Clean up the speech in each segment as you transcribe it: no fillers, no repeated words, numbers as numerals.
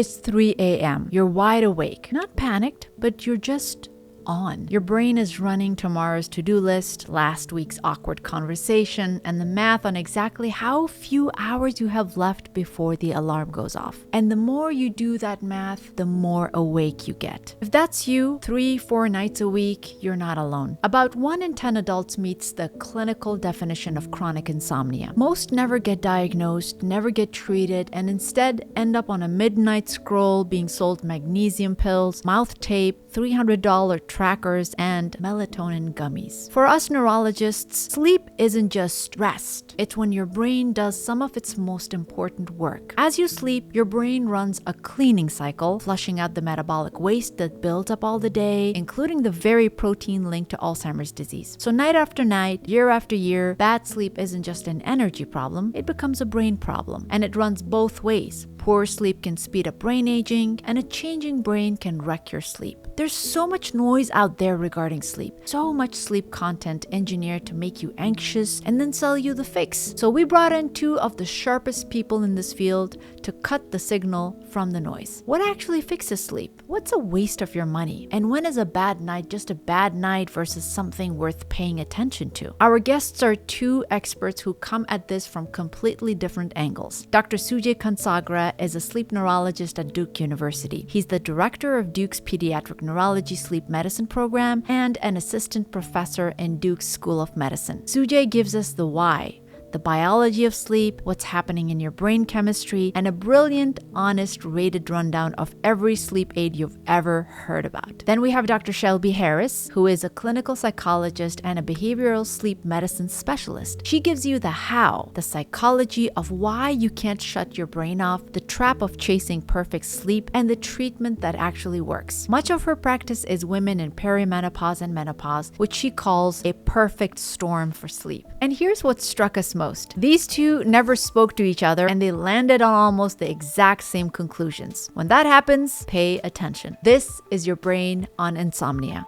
It's 3 a.m. You're wide awake. Not panicked, but you're just on. Your brain is running tomorrow's to-do list, last week's awkward conversation, and the math on exactly how few hours you have left before the alarm goes off. And the more you do that math, the more awake you get. If that's you, 3-4 nights a week, you're not alone. About 1 in 10 adults meets the clinical definition of chronic insomnia. Most never get diagnosed, never get treated, and instead end up on a midnight scroll being sold magnesium pills, mouth tape, $300 trackers, and melatonin gummies. For us neurologists, sleep isn't just rest. It's when your brain does some of its most important work. As you sleep, your brain runs a cleaning cycle, flushing out the metabolic waste that builds up all the day, including the very protein linked to Alzheimer's disease. So night after night, year after year, bad sleep isn't just an energy problem, it becomes a brain problem. And it runs both ways. Poor sleep can speed up brain aging, and a changing brain can wreck your sleep. There's so much noise out there regarding sleep, so much sleep content engineered to make you anxious and then sell you the fix. So we brought in 2 of the sharpest people in this field to cut the signal from the noise. What actually fixes sleep? What's a waste of your money? And when is a bad night just a bad night versus something worth paying attention to? Our guests are 2 experts who come at this from completely different angles. Dr. Sujay Kansagra is a sleep neurologist at Duke University. He's the director of Duke's Pediatric Neurology Sleep Medicine program and an assistant professor in Duke's School of Medicine. Sujay gives us the why, the biology of sleep, what's happening in your brain chemistry, and a brilliant, honest, rated rundown of every sleep aid you've ever heard about. Then we have Dr. Shelby Harris, who is a clinical psychologist and a behavioral sleep medicine specialist. She gives you the how, the psychology of why you can't shut your brain off, the trap of chasing perfect sleep, and the treatment that actually works. Much of her practice is women in perimenopause and menopause, which she calls a perfect storm for sleep. And here's what struck us most. These 2 never spoke to each other, and they landed on almost the exact same conclusions. When that happens, pay attention. This is your brain on insomnia.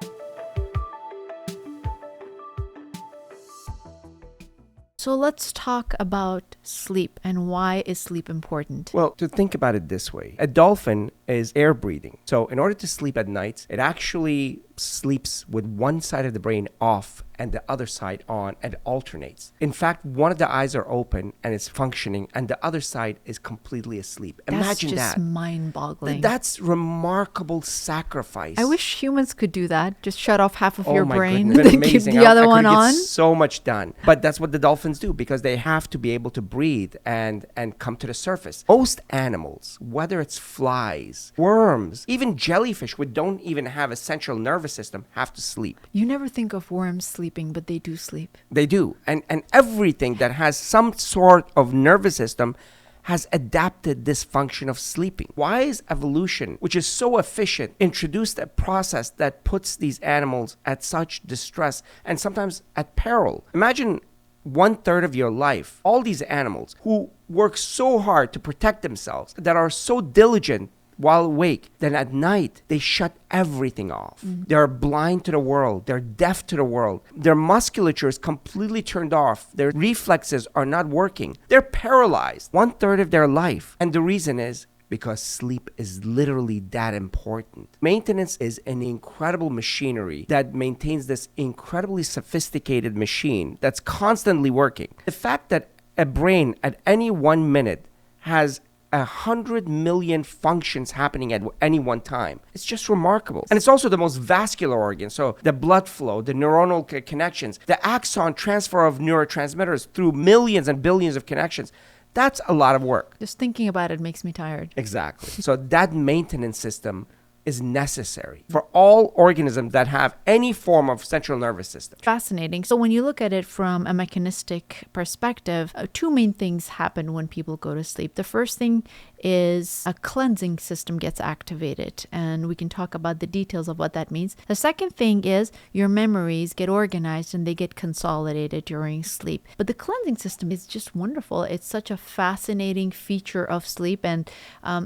So let's talk about sleep and why is sleep important? Well, to think about it this way, a dolphin is air breathing. So in order to sleep at night, it actually sleeps with one side of the brain off and the other side on, and alternates. In fact, one of the eyes are open and it's functioning, and the other side is completely asleep. Imagine that. That's just mind-boggling. That's remarkable sacrifice. I wish humans could do that. Just shut off half of your brain and and then keep the other one on. So much done. But that's what the dolphins do, because they have to be able to breathe and come to the surface. Most animals, whether it's flies, worms, even jellyfish, which don't even have a central nervous system, have to sleep. You never think of worms sleeping, but they do sleep. They do. And everything that has some sort of nervous system has adapted this function of sleeping. Why is evolution, which is so efficient, introduced a process that puts these animals at such distress and sometimes at peril? Imagine 1/3 of your life, all these animals who work so hard to protect themselves, that are so diligent while awake, then at night they shut everything off. They're blind to the world. They're deaf to the world. Their musculature is completely turned off. Their reflexes are not working. They're paralyzed 1/3 of their life. And the reason is because sleep is literally that important. Maintenance is an incredible machinery that maintains this incredibly sophisticated machine that's constantly working. The fact that a brain at any 1 minute has 100 million functions happening at any one time. It's just remarkable. And it's also the most vascular organ. So the blood flow, the neuronal connections, the axon transfer of neurotransmitters through millions and billions of connections. That's a lot of work. Just thinking about it makes me tired. Exactly. So that maintenance system is necessary for all organisms that have any form of central nervous system. Fascinating. So when you look at it from a mechanistic perspective, 2 main things happen when people go to sleep. The first thing is a cleansing system gets activated, and we can talk about the details of what that means. The second thing is your memories get organized and they get consolidated during sleep. But the cleansing system is just wonderful. It's such a fascinating feature of sleep, and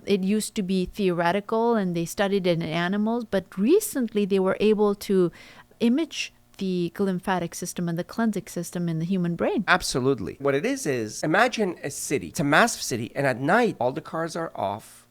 it used to be theoretical and they studied it in animals, but recently they were able to image the glymphatic system and the cleansing system in the human brain. Absolutely. What it is imagine a city. It's a massive city, and at night, all the cars are off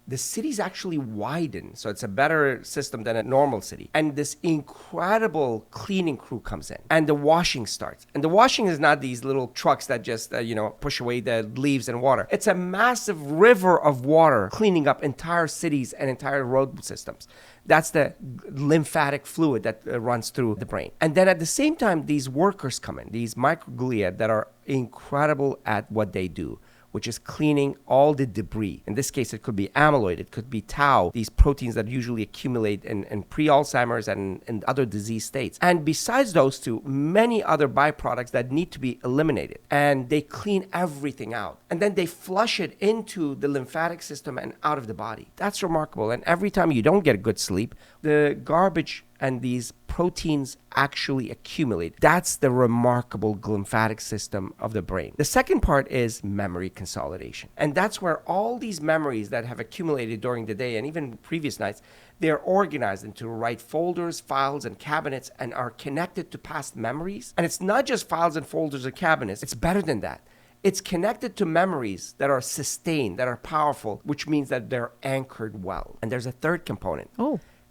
the cities actually widen. So it's a better system than a normal city. And this incredible cleaning crew comes in and the washing starts. And the washing is not these little trucks that just, push away the leaves and water. It's a massive river of water cleaning up entire cities and entire road systems. That's the lymphatic fluid that runs through the brain. And then at the same time, these workers come in, these microglia that are incredible at what they do, which is cleaning all the debris. In this case, it could be amyloid, it could be tau, these proteins that usually accumulate in pre-Alzheimer's and in other disease states. And besides those two, many other byproducts that need to be eliminated. And they clean everything out. And then they flush it into the lymphatic system and out of the body. That's remarkable. And every time you don't get good sleep, the garbage and these proteins actually accumulate. That's the remarkable glymphatic system of the brain. The second part is memory consolidation. And that's where all these memories that have accumulated during the day and even previous nights, they're organized into right folders, files, and cabinets and are connected to past memories. And it's not just files and folders or cabinets. It's better than that. It's connected to memories that are sustained, that are powerful, which means that they're anchored well. And there's a third component.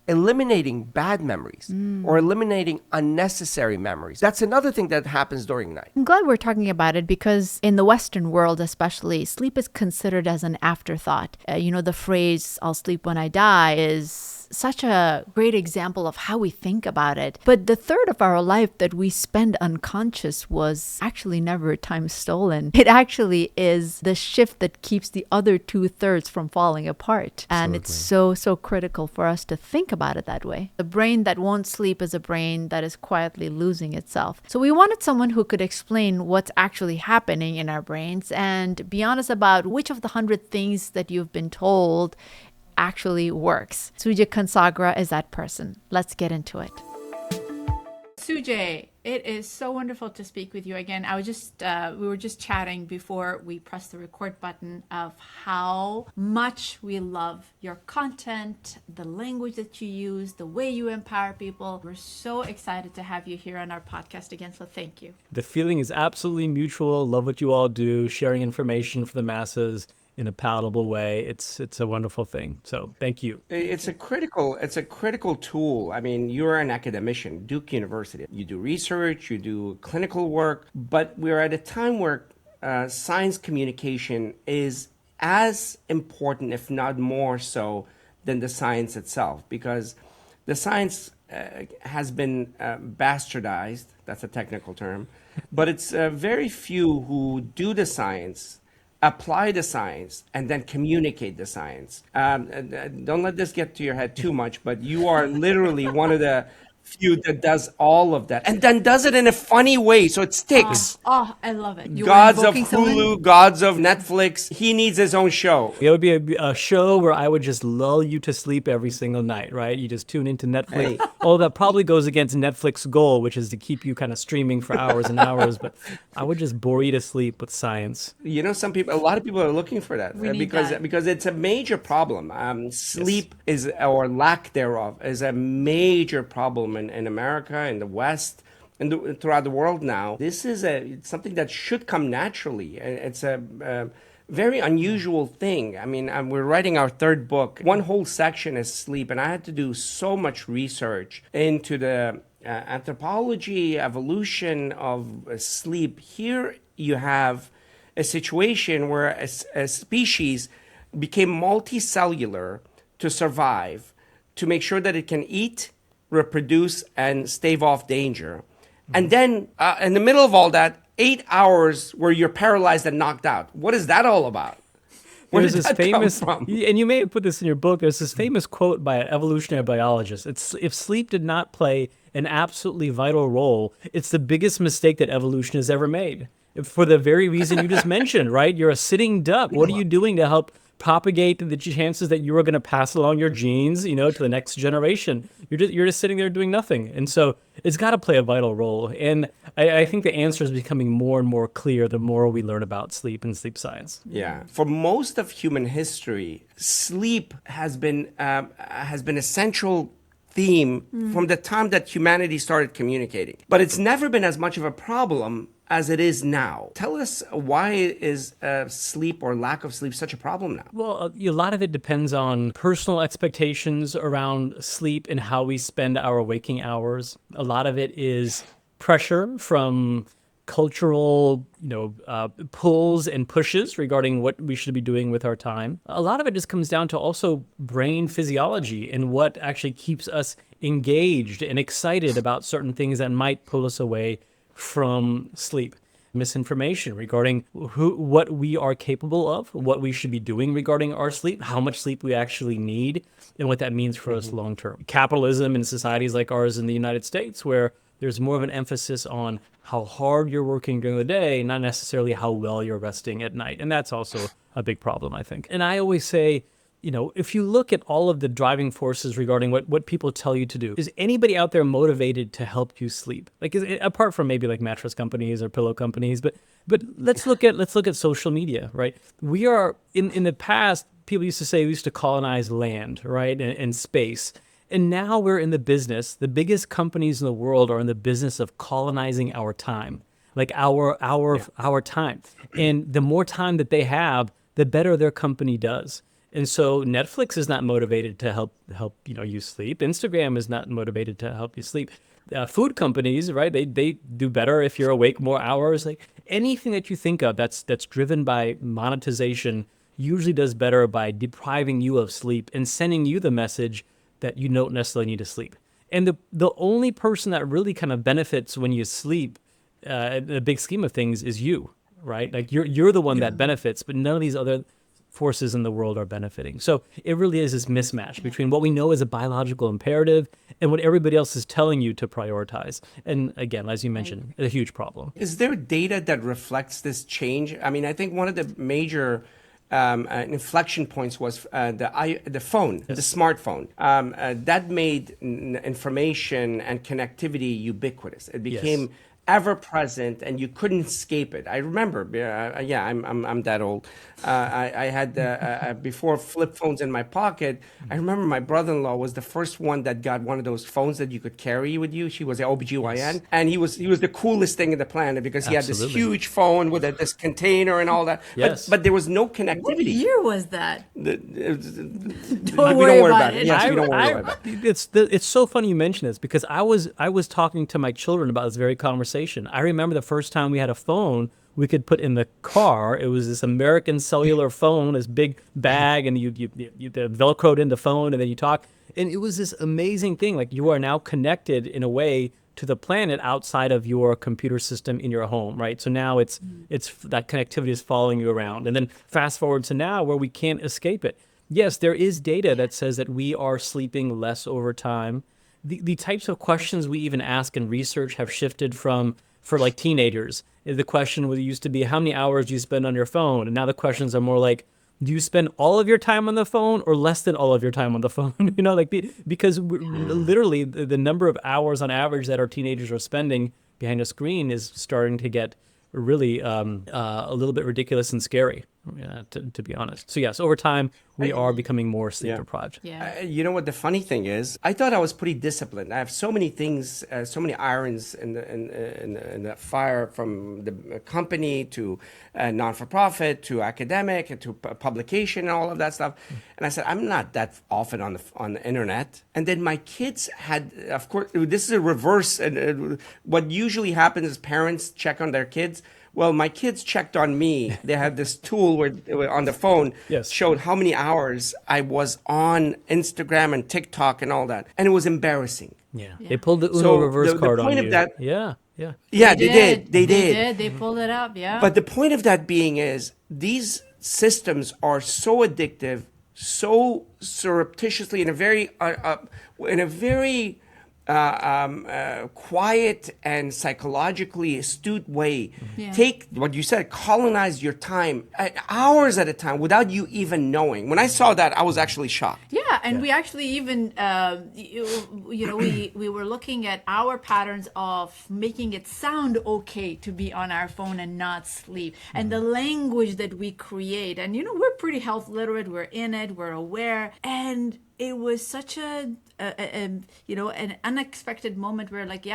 Eliminating bad memories or eliminating unnecessary memories. That's another thing that happens during night. I'm glad we're talking about it because in the Western world especially, sleep is considered as an afterthought. The phrase, "I'll sleep when I die," is such a great example of how we think about it. But the third of our life that we spend unconscious was actually never a time stolen. It actually is the shift that keeps the other 2/3 from falling apart. And it's so critical for us to think about it that way. The brain that won't sleep is a brain that is quietly losing itself. So we wanted someone who could explain what's actually happening in our brains and be honest about which of the 100 things that you've been told actually works. Sujay Kansagra is that person. Let's get into it. Sujay, it is so wonderful to speak with you again. We were just chatting before we pressed the record button of how much we love your content, the language that you use, the way you empower people. We're so excited to have you here on our podcast again, so thank you. The feeling is absolutely mutual. Love what you all do, sharing information for the masses in a palatable way. It's a wonderful thing. So thank you. It's a critical tool. I mean, you're an academician, Duke University. You do research, you do clinical work, but we're at a time where science communication is as important, if not more so, than the science itself, because the science has been bastardized. That's a technical term, but it's very few who do the science, apply the science, and then communicate the science. Don't let this get to your head too much, but you are literally one of the few that does all of that and then does it in a funny way so it sticks. I love it. Gods of Hulu, gods of Netflix. He needs his own show. It would be a show where I would just lull you to sleep every single night, right? You just tune into Netflix. Oh, that probably goes against Netflix's goal, which is to keep you kind of streaming for hours and hours. But I would just bore you to sleep with science. A lot of people are looking for that because it's a major problem. Sleep is, or lack thereof, is a major problem in America, in the West, and throughout the world now. This is something that should come naturally. It's a very unusual thing. I mean, we're writing our third book. One whole section is sleep, and I had to do so much research into the anthropology, evolution of sleep. Here you have a situation where a species became multicellular to survive, to make sure that it can eat, reproduce, and stave off danger. And then in the middle of all that, 8 hours where you're paralyzed and knocked out. What is that all about? Where There's did this that famous, come from? and you may have put this in your book, there's this famous quote by an evolutionary biologist. If sleep did not play an absolutely vital role, it's the biggest mistake that evolution has ever made. For the very reason you just mentioned, right? You're a sitting duck. What are you doing to help propagate the chances that you are going to pass along your genes, to the next generation? You're just sitting there doing nothing. And so it's got to play a vital role. And I think the answer is becoming more and more clear the more we learn about sleep and sleep science. Yeah. For most of human history, sleep has been a central theme from the time that humanity started communicating. But it's never been as much of a problem as it is now. Tell us, why is sleep or lack of sleep such a problem now? Well, a lot of it depends on personal expectations around sleep and how we spend our waking hours. A lot of it is pressure from cultural, pulls and pushes regarding what we should be doing with our time. A lot of it just comes down to also brain physiology and what actually keeps us engaged and excited about certain things that might pull us away from sleep. Misinformation regarding what we are capable of, what we should be doing regarding our sleep, how much sleep we actually need, and what that means for us long term. Capitalism in societies like ours in the United States, where there's more of an emphasis on how hard you're working during the day, not necessarily how well you're resting at night. And that's also a big problem, I think. And I always say, if you look at all of the driving forces regarding what people tell you to do, is anybody out there motivated to help you sleep? Like, apart from maybe like mattress companies or pillow companies, but let's look at social media, right? We are in the past, people used to say we used to colonize land, right, and space. And now we're in the business. The biggest companies in the world are in the business of colonizing our time, like our time. And the more time that they have, the better their company does. And so Netflix is not motivated to help you sleep. Instagram is not motivated to help you sleep. Food companies, right? They do better if you're awake more hours. Like anything that you think of that's driven by monetization usually does better by depriving you of sleep and sending you the message that you don't necessarily need to sleep. And the only person that really kind of benefits when you sleep, in the big scheme of things, is you, right? Like you're the one that benefits, but none of these other forces in the world are benefiting. So it really is this mismatch between what we know is a biological imperative and what everybody else is telling you to prioritize. And again, as you mentioned, a huge problem. Is there data that reflects this change? I mean, I think one of the major inflection points was the phone, the smartphone. That made information and connectivity ubiquitous. It became ever present, and you couldn't escape it. I remember, I'm that old. I had before flip phones in my pocket. I remember my brother-in-law was the first one that got one of those phones that you could carry with you. She was an OBGYN, and he was the coolest thing in the planet because he had this huge phone with this container and all that. Yes. But there was no connectivity. What year was that? Don't worry about it. Yes, we don't worry about it. It's so funny you mention this because I was talking to my children about this very conversation. I remember the first time we had a phone we could put in the car. It was this American cellular phone, this big bag, and you Velcroed in the phone, and then you talk. And it was this amazing thing. Like you are now connected in a way to the planet outside of your computer system in your home, right? So now it's that connectivity is following you around. And then fast forward to now where we can't escape it. Yes, there is data that says that we are sleeping less over time. The types of questions we even ask in research have shifted for like teenagers. The question used to be, how many hours do you spend on your phone? And now the questions are more like, do you spend all of your time on the phone or less than all of your time on the phone? Because literally the number of hours on average that our teenagers are spending behind a screen is starting to get really a little bit ridiculous and scary, to be honest. So yes, over time, we are becoming more sleep deprived. Yeah. You know what the funny thing is? I thought I was pretty disciplined. I have so many things, so many irons in the fire, from the company to non-for-profit to academic to publication and all of that stuff. And I said, I'm not that often on the internet. And then my kids had, of course, this is a reverse. What usually happens is parents check on their kids. Well, my kids checked on me. They had this tool where on the phone showed how many hours I was on Instagram and TikTok and all that. And it was embarrassing. Yeah. They pulled the Uno reverse card on you. Of that, yeah. They did. They did. They pulled it up, yeah. But the point of that being is these systems are so addictive, so surreptitiously in a very quiet and psychologically astute way. Yeah. Take what you said, colonize your time hours at a time without you even knowing. When I saw that, I was actually shocked. Yeah, Yeah, and we actually even, we were looking at our patterns of making it sound okay to be on our phone and not sleep, and the language that we create. And, we're pretty health literate, we're in it, we're aware. And it was such an unexpected moment where like,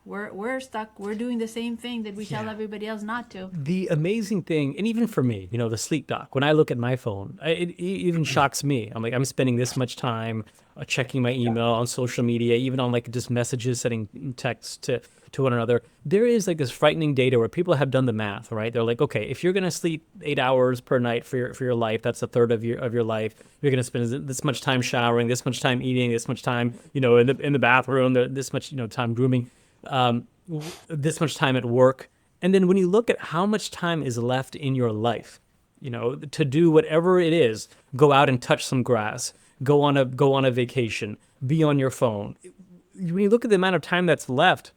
we're stuck. We're doing the same thing that we tell everybody else not to. The amazing thing, and even for me, the sleep doc, when I look at my phone, it even shocks me. I'm like, I'm spending this much time checking my email, on social media, even on like just messages, sending texts to one another. There is like this frightening data where people have done the math, right? They're like, okay, if you're going to sleep 8 hours per night for your life, that's a third of your life. You're going to spend this much time showering, this much time eating, this much time, in the bathroom, this much, time grooming, this much time at work. And then when you look at how much time is left in your life, to do whatever it is, go out and touch some grass, go on a vacation, be on your phone. When you look at the amount of time that's left,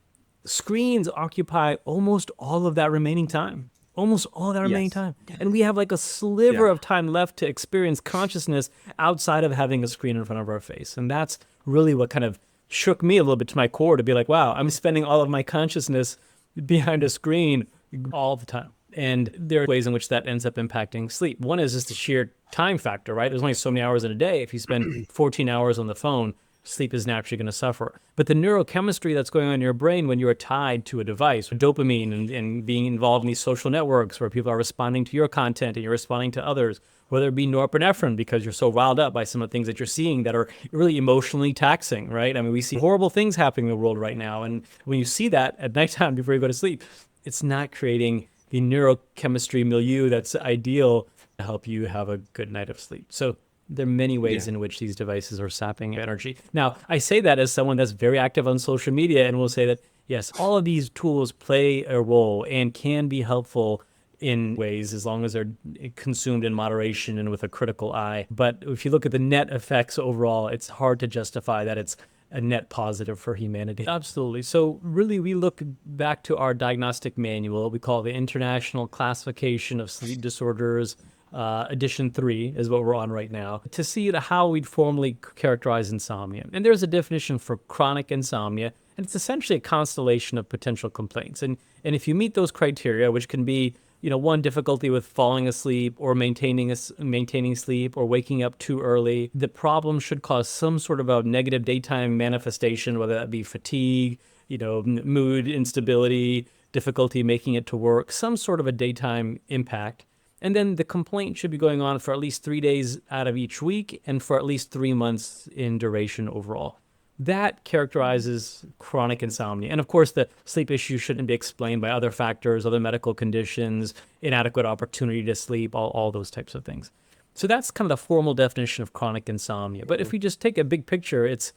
screens occupy almost all of that remaining time. And we have like a sliver of time left to experience consciousness outside of having a screen in front of our face. And that's really what kind of shook me a little bit to my core, to be like, wow, I'm spending all of my consciousness behind a screen all the time. And there are ways in which that ends up impacting sleep. One is just the sheer time factor, right? There's only so many hours in a day. If you spend 14 hours on the phone, sleep is naturally going to suffer. But the neurochemistry that's going on in your brain when you are tied to a device, dopamine and being involved in these social networks where people are responding to your content and you're responding to others, whether it be norepinephrine because you're so riled up by some of the things that you're seeing that are really emotionally taxing, right? I mean, we see horrible things happening in the world right now. And when you see that at nighttime before you go to sleep, it's not creating the neurochemistry milieu that's ideal to help you have a good night of sleep. So there are many ways in which these devices are sapping energy. Now, I say that as someone that's very active on social media and will say that, yes, all of these tools play a role and can be helpful in ways as long as they're consumed in moderation and with a critical eye. But if you look at the net effects overall, it's hard to justify that it's a net positive for humanity. Absolutely. So really, we look back to our diagnostic manual. We call it the International Classification of Sleep Disorders. Edition 3 is what we're on right now, to see how we'd formally characterize insomnia. And there's a definition for chronic insomnia, and it's essentially a constellation of potential complaints. And if you meet those criteria, which can be, one, difficulty with falling asleep or maintaining sleep or waking up too early, the problem should cause some sort of a negative daytime manifestation, whether that be fatigue, mood instability, difficulty making it to work, some sort of a daytime impact. And then the complaint should be going on for at least 3 days out of each week and for at least 3 months in duration overall. That characterizes chronic insomnia. And of course, the sleep issue shouldn't be explained by other factors, other medical conditions, inadequate opportunity to sleep, all those types of things. So that's kind of the formal definition of chronic insomnia. But if we just take a big picture, it's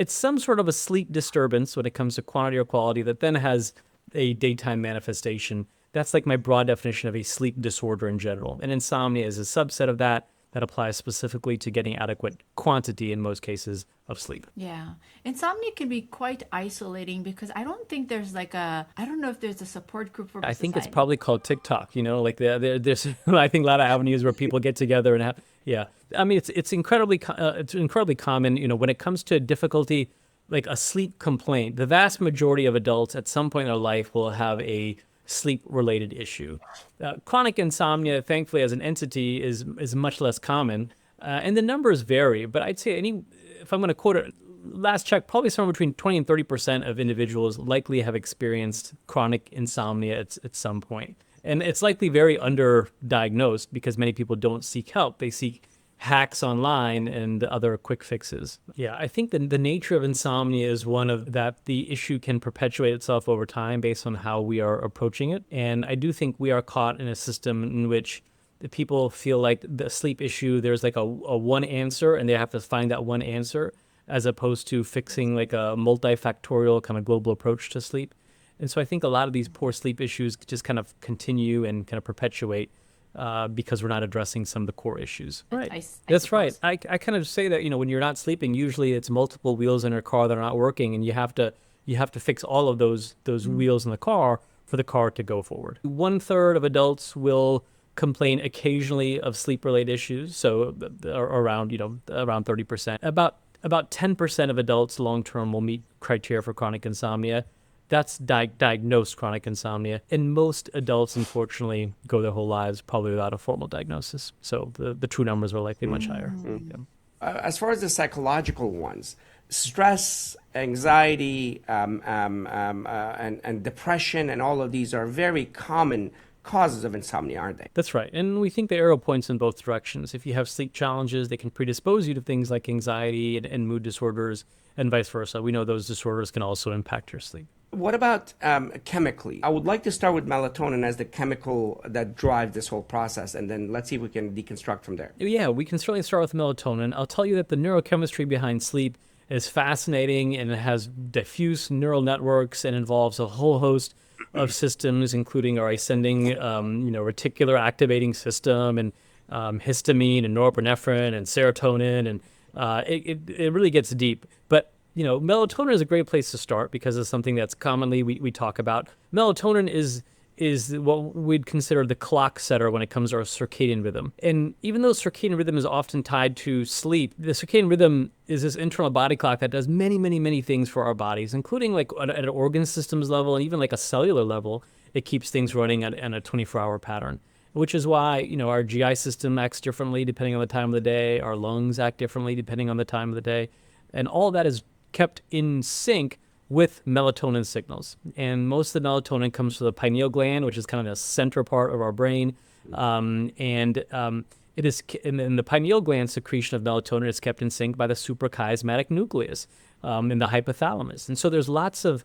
some sort of a sleep disturbance when it comes to quantity or quality that then has a daytime manifestation. That's like my broad definition of a sleep disorder in general. And insomnia is a subset of that applies specifically to getting adequate quantity in most cases of sleep. Yeah. Insomnia can be quite isolating because I don't think there's I don't know if there's a support group for I think it's probably called TikTok, like there's, I think a lot of avenues where people get together and have, I mean, it's incredibly common, when it comes to difficulty, like a sleep complaint, the vast majority of adults at some point in their life will have a sleep-related issue. Chronic insomnia, thankfully, as an entity, is much less common, and the numbers vary. But I'd say if I'm going to quote it, last check, probably somewhere between 20 and 30% of individuals likely have experienced chronic insomnia at some point, and it's likely very underdiagnosed because many people don't seek help; they seek hacks online and other quick fixes. Yeah, I think the nature of insomnia is one of that the issue can perpetuate itself over time based on how we are approaching it. And I do think we are caught in a system in which the people feel like the sleep issue, there's like a one answer and they have to find that one answer, as opposed to fixing like a multifactorial kind of global approach to sleep. And so I think a lot of these poor sleep issues just kind of continue and kind of perpetuate because we're not addressing some of the core issues. Right. That's right. I kind of say that, when you're not sleeping, usually it's multiple wheels in your car that are not working, and you have to fix all of those wheels in the car for the car to go forward. 1/3 of adults will complain occasionally of sleep-related issues, so around 30%. About 10% of adults long-term will meet criteria for chronic insomnia. That's diagnosed chronic insomnia. And most adults, unfortunately, go their whole lives probably without a formal diagnosis. So the true numbers are likely much higher. Yeah. As far as the psychological ones, stress, anxiety, and depression, and all of these are very common causes of insomnia, aren't they? That's right. And we think the arrow points in both directions. If you have sleep challenges, they can predispose you to things like anxiety and mood disorders, and vice versa. We know those disorders can also impact your sleep. What about chemically? I would like to start with melatonin as the chemical that drives this whole process, and then let's see if we can deconstruct from there. Yeah, we can certainly start with melatonin. I'll tell you that the neurochemistry behind sleep is fascinating, and it has diffuse neural networks and involves a whole host of systems, including our ascending, reticular activating system, and histamine and norepinephrine and serotonin, and it really gets deep. But melatonin is a great place to start because it's something that's commonly we talk about. Melatonin is what we'd consider the clock setter when it comes to our circadian rhythm. And even though circadian rhythm is often tied to sleep, the circadian rhythm is this internal body clock that does many, many, many things for our bodies, including like at an organ systems level and even like a cellular level. It keeps things running at a 24-hour pattern, which is why, our GI system acts differently depending on the time of the day. Our lungs act differently depending on the time of the day. And all that is kept in sync with melatonin signals. And most of the melatonin comes from the pineal gland, which is kind of the center part of our brain. It is in the pineal gland secretion of melatonin is kept in sync by the suprachiasmatic nucleus in the hypothalamus. And so there's lots of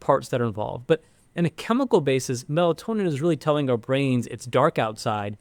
parts that are involved. But in a chemical basis, melatonin is really telling our brains it's dark outside.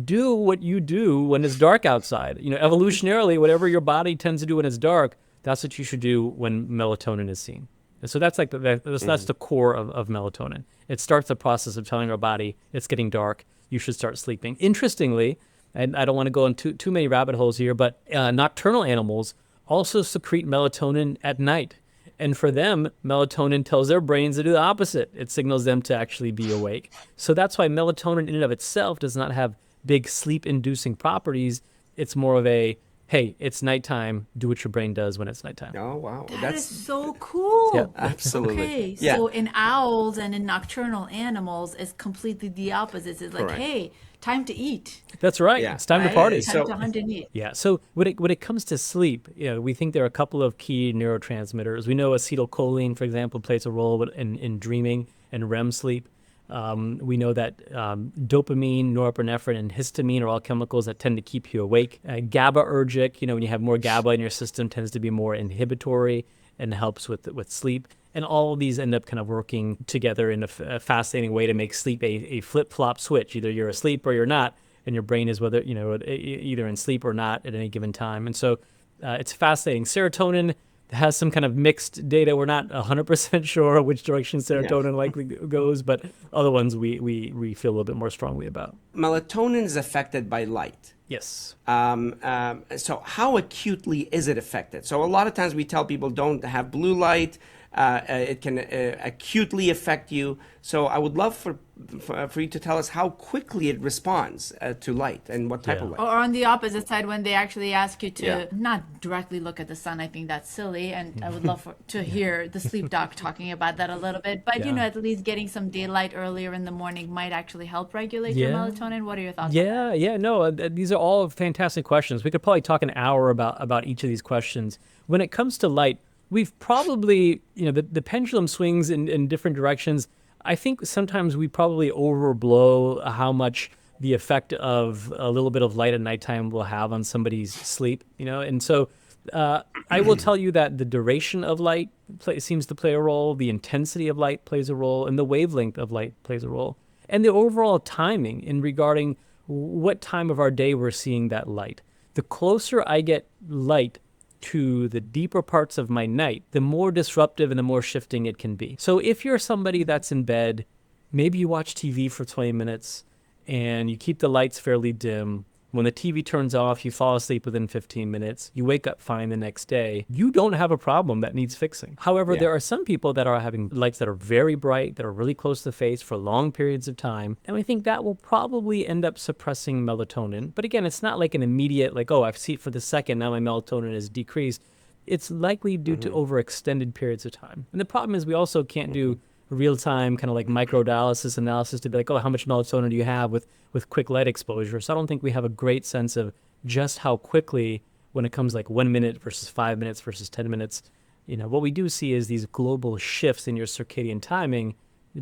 Do what you do when it's dark outside. Evolutionarily, whatever your body tends to do when it's dark, that's what you should do when melatonin is seen. And so that's like that's the core of melatonin. It starts the process of telling our body it's getting dark. You should start sleeping. Interestingly, and I don't want to go into too many rabbit holes here, but nocturnal animals also secrete melatonin at night. And for them, melatonin tells their brains to do the opposite. It signals them to actually be awake. So that's why melatonin in and of itself does not have big sleep-inducing properties. It's more of a, hey, it's nighttime, do what your brain does when it's nighttime. Oh, wow. That is so cool. Yeah. Absolutely. Okay, Yeah. so in owls and in nocturnal animals, it's completely the opposite. It's like, Correct. hey, time to eat. That's right. Yeah. It's time to Right? party. Time to hunt and eat. Yeah. So when it comes to sleep, we think there are a couple of key neurotransmitters. We know acetylcholine, for example, plays a role in dreaming and REM sleep. We know that dopamine, norepinephrine, and histamine are all chemicals that tend to keep you awake. GABAergic, when you have more GABA in your system, tends to be more inhibitory and helps with sleep. And all of these end up kind of working together in a fascinating way to make sleep a flip-flop switch. Either you're asleep or you're not, and your brain is either in sleep or not at any given time. And so it's fascinating. Serotonin has some kind of mixed data. We're not 100% sure which direction serotonin likely goes, but other ones we feel a little bit more strongly about. Melatonin is affected by light. Yes. So how acutely is it affected? So a lot of times we tell people don't have blue light. It can acutely affect you. So I would love for you to tell us how quickly it responds to light and what type of light. Or on the opposite side, when they actually ask you to Yeah. not directly look at the sun, I think that's silly. And I would love to hear the sleep doc talking about that a little bit. But, at least getting some daylight earlier in the morning might actually help regulate your melatonin. What are your thoughts on that? No, these are all fantastic questions. We could probably talk an hour about each of these questions. When it comes to light, we've probably, the pendulum swings in different directions. I think sometimes we probably overblow how much the effect of a little bit of light at nighttime will have on somebody's sleep, And so I will tell you that the duration of light seems to play a role, the intensity of light plays a role, and the wavelength of light plays a role. And the overall timing in regarding what time of our day we're seeing that light. The closer I get light to the deeper parts of my night, the more disruptive and the more shifting it can be. So if you're somebody that's in bed, maybe you watch TV for 20 minutes and you keep the lights fairly dim, When the TV turns off, you fall asleep within 15 minutes, you wake up fine the next day, you don't have a problem that needs fixing. However, there are some people that are having lights that are very bright, that are really close to the face for long periods of time, and we think that will probably end up suppressing melatonin. But again, it's not like an immediate, like, oh, I've seen it for the second, now my melatonin is decreased. It's likely due to overextended periods of time. And the problem is we also can't do real-time kind of like microdialysis analysis to be like, oh, how much melatonin do you have with quick light exposure? So I don't think we have a great sense of just how quickly, when it comes like 1 minute versus 5 minutes versus 10 minutes, what we do see is these global shifts in your circadian timing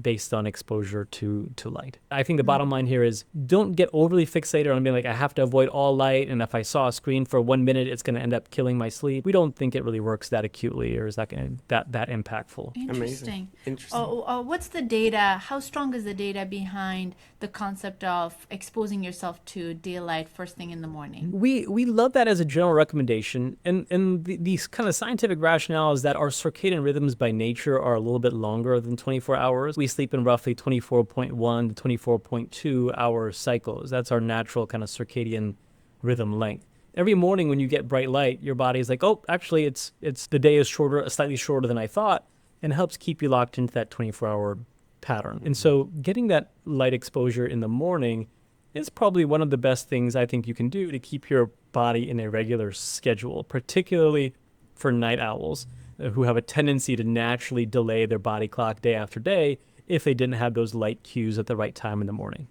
based on exposure to light. I think the bottom line here is don't get overly fixated on being like, I have to avoid all light, and if I saw a screen for 1 minute, it's going to end up killing my sleep. We don't think it really works that acutely, or is that that impactful. Interesting. Interesting. What's the data? How strong is the data behind the concept of exposing yourself to daylight first thing in the morning? We love that as a general recommendation, and these kind of scientific rationale is that our circadian rhythms by nature are a little bit longer than 24 hours. We sleep in roughly 24.1 to 24.2 hour cycles. That's our natural kind of circadian rhythm length. Every morning when you get bright light, your body is like, oh, actually it's the day is shorter, slightly shorter than I thought, and it helps keep you locked into that 24-hour pattern. And so getting that light exposure in the morning is probably one of the best things I think you can do to keep your body in a regular schedule, particularly for night owls who have a tendency to naturally delay their body clock day after day if they didn't have those light cues at the right time in the morning.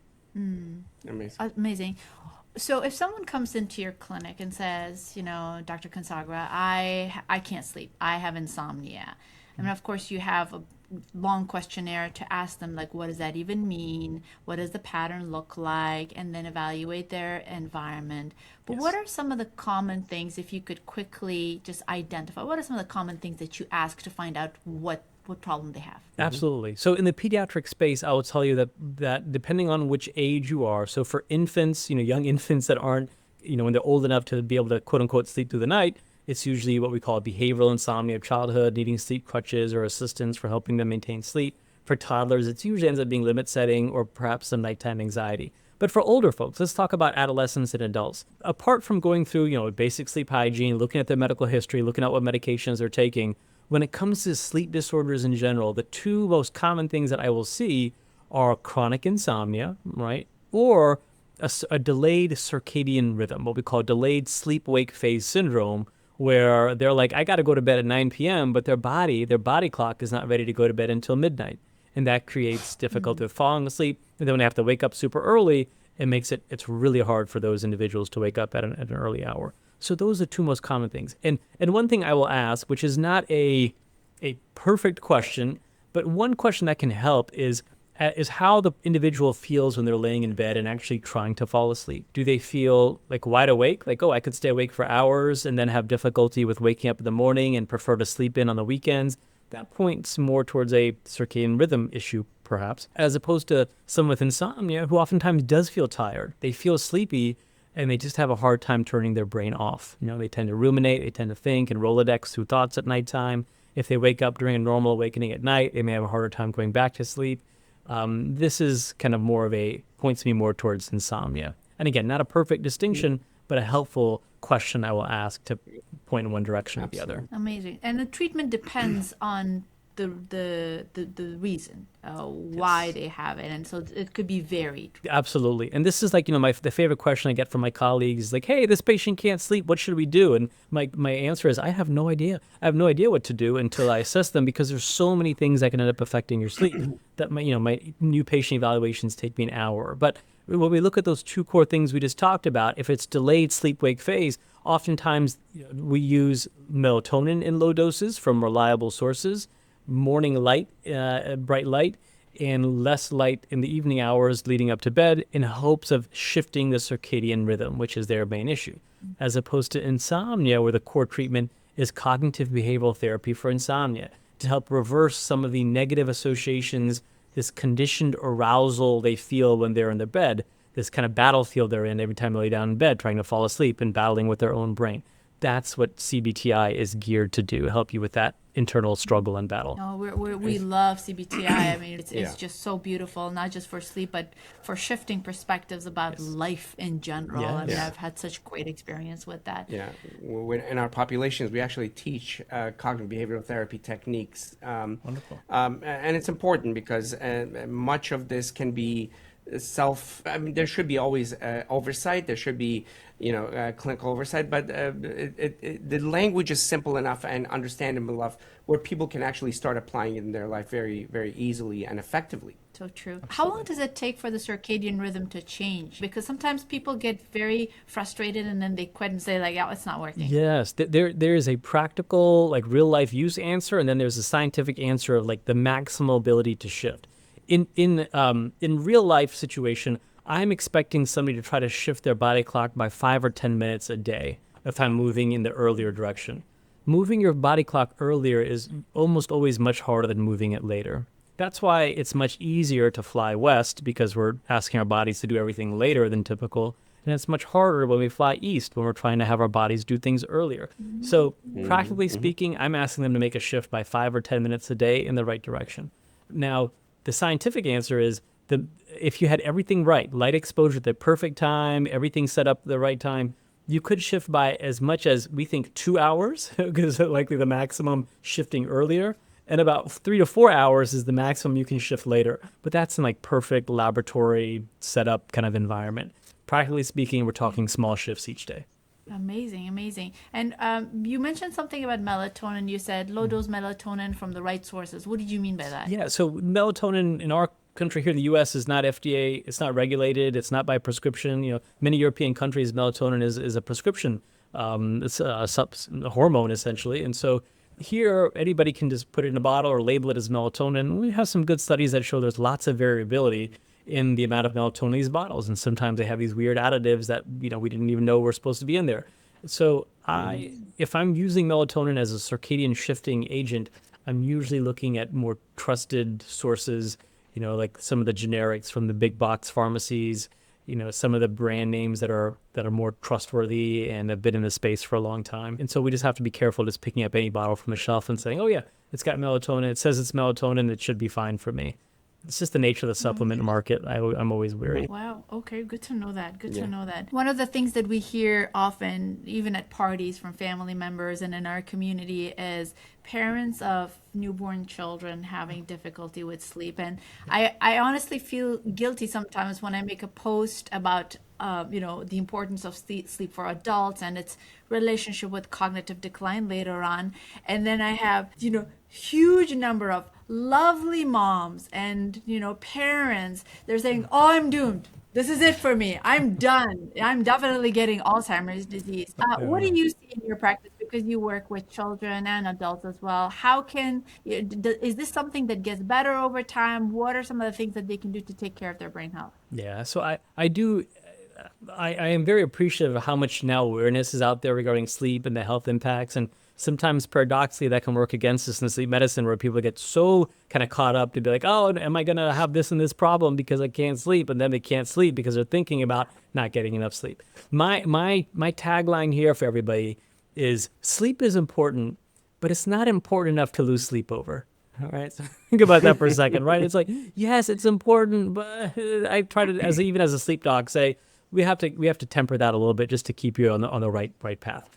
Amazing. So if someone comes into your clinic and says, Dr. Kansagra, I can't sleep, I have insomnia. I mean, of course, you have a long questionnaire to ask them, like, what does that even mean? What does the pattern look like? And then evaluate their environment. But what are some of the common things, if you could quickly just identify, what are some of the common things that you ask to find out what problem they have? Absolutely. So in the pediatric space, I will tell you that depending on which age you are, so for infants, young infants that aren't, when they're old enough to be able to quote unquote sleep through the night, it's usually what we call behavioral insomnia of childhood, needing sleep crutches or assistance for helping them maintain sleep. For toddlers, it usually ends up being limit setting or perhaps some nighttime anxiety. But for older folks, let's talk about adolescents and adults. Apart from going through, basic sleep hygiene, looking at their medical history, looking at what medications they're taking, when it comes to sleep disorders in general, the two most common things that I will see are chronic insomnia, right? Or a delayed circadian rhythm, what we call delayed sleep-wake phase syndrome, where they're like, I got to go to bed at 9 p.m., but their body clock is not ready to go to bed until midnight. And that creates difficulty with falling asleep. And then when they have to wake up super early, it's really hard for those individuals to wake up at an early hour. So those are the two most common things. And one thing I will ask, which is not a perfect question, but one question that can help is how the individual feels when they're laying in bed and actually trying to fall asleep. Do they feel like wide awake? Like, oh, I could stay awake for hours and then have difficulty with waking up in the morning and prefer to sleep in on the weekends? That points more towards a circadian rhythm issue, perhaps, as opposed to someone with insomnia who oftentimes does feel tired. They feel sleepy and they just have a hard time turning their brain off. They tend to ruminate, they tend to think and Rolodex through thoughts at nighttime. If they wake up during a normal awakening at night, they may have a harder time going back to sleep. This is kind of points me more towards insomnia. And again, not a perfect distinction, but a helpful question I will ask to point in one direction or the other. Amazing. And the treatment depends on the reason why they have it, and so it could be varied. Absolutely. And this is like the favorite question I get from my colleagues is like, hey, this patient can't sleep, what should we do? And my answer is I have no idea what to do until I assess them, because there's so many things that can end up affecting your sleep that my new patient evaluations take me an hour. But when we look at those two core things we just talked about, if it's delayed sleep-wake phase, oftentimes we use melatonin in low doses from reliable sources, morning light, bright light, and less light in the evening hours leading up to bed in hopes of shifting the circadian rhythm, which is their main issue, as opposed to insomnia, where the core treatment is cognitive behavioral therapy for insomnia to help reverse some of the negative associations, this conditioned arousal they feel when they're in their bed, this kind of battlefield they're in every time they lay down in bed, trying to fall asleep and battling with their own brain. That's what CBT-I is geared to do, help you with that internal struggle and battle. No, we love CBT-I. I mean, it's Yeah. just so beautiful, not just for sleep, but for shifting perspectives about life in general. Yeah. I mean, Yeah. I've had such great experience with that. Yeah, in our populations, we actually teach cognitive behavioral therapy techniques. Wonderful. And it's important because much of this can be I mean, there should be always oversight. There should be, clinical oversight. But the language is simple enough and understandable enough where people can actually start applying it in their life very, very easily and effectively. So true. How long does it take for the circadian rhythm to change? Because sometimes people get very frustrated and then they quit and say like, "Yeah, it's not working." Yes, there is a practical, like real life use answer, and then there's a scientific answer of like the maximal ability to shift. In real life situation, I'm expecting somebody to try to shift their body clock by 5 or 10 minutes a day if I'm moving in the earlier direction. Moving your body clock earlier is almost always much harder than moving it later. That's why it's much easier to fly west, because we're asking our bodies to do everything later than typical. And it's much harder when we fly east, when we're trying to have our bodies do things earlier. So practically speaking, I'm asking them to make a shift by 5 or 10 minutes a day in the right direction. Now, the scientific answer is if you had everything right, light exposure at the perfect time, everything set up at the right time, you could shift by as much as we think 2 hours, because likely the maximum shifting earlier. And about 3 to 4 hours is the maximum you can shift later. But that's in like perfect laboratory setup kind of environment. Practically speaking, we're talking small shifts each day. Amazing, amazing. And you mentioned something about melatonin. You said low dose melatonin from the right sources. What did you mean by that? Yeah, so melatonin in our country here in the U.S. is not FDA. It's not regulated. It's not by prescription. Many European countries, melatonin is a prescription. It's a hormone essentially. And so here, anybody can just put it in a bottle or label it as melatonin. We have some good studies that show there's lots of variability in the amount of melatonin in these bottles. And sometimes they have these weird additives that, we didn't even know were supposed to be in there. So if I'm using melatonin as a circadian shifting agent, I'm usually looking at more trusted sources, like some of the generics from the big box pharmacies, some of the brand names that are more trustworthy and have been in the space for a long time. And so we just have to be careful just picking up any bottle from the shelf and saying, oh yeah, it's got melatonin. It says it's melatonin. It should be fine for me. It's just the nature of the supplement market. I'm always wary. Wow. Okay. Good to know that. Good to know that. One of the things that we hear often, even at parties from family members and in our community, is parents of newborn children having difficulty with sleep. And I honestly feel guilty sometimes when I make a post about the importance of sleep for adults and its relationship with cognitive decline later on. And then I have, huge number of lovely moms and, parents. They're saying, oh, I'm doomed. This is it for me. I'm done. I'm definitely getting Alzheimer's disease. What do you see in your practice? Because you work with children and adults as well. Is this something that gets better over time? What are some of the things that they can do to take care of their brain health? Yeah, so I am very appreciative of how much now awareness is out there regarding sleep and the health impacts. And sometimes paradoxically that can work against us in sleep medicine, where people get so kind of caught up to be like, oh, am I going to have this and this problem because I can't sleep? And then they can't sleep because they're thinking about not getting enough sleep. My tagline here for everybody is sleep is important, but it's not important enough to lose sleep over. All right. So think about that for a second, right? It's like, yes, it's important, but I try to, even as a sleep doc, say we have to temper that a little bit just to keep you on the right path.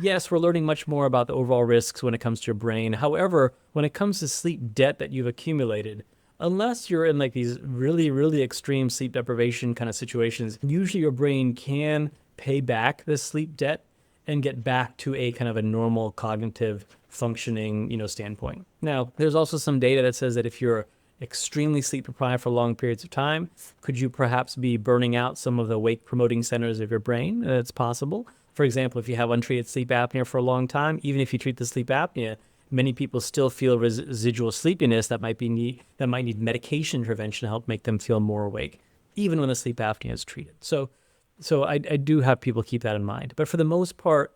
Yes, we're learning much more about the overall risks when it comes to your brain. However, when it comes to sleep debt that you've accumulated, unless you're in like these really, really extreme sleep deprivation kind of situations, usually your brain can pay back this sleep debt and get back to a kind of a normal cognitive functioning, standpoint. Now, there's also some data that says that if you're extremely sleep deprived for long periods of time, could you perhaps be burning out some of the wake promoting centers of your brain? It's possible. For example, if you have untreated sleep apnea for a long time, even if you treat the sleep apnea, many people still feel residual sleepiness that might need medication intervention to help make them feel more awake, even when the sleep apnea is treated. So I do have people keep that in mind. But for the most part,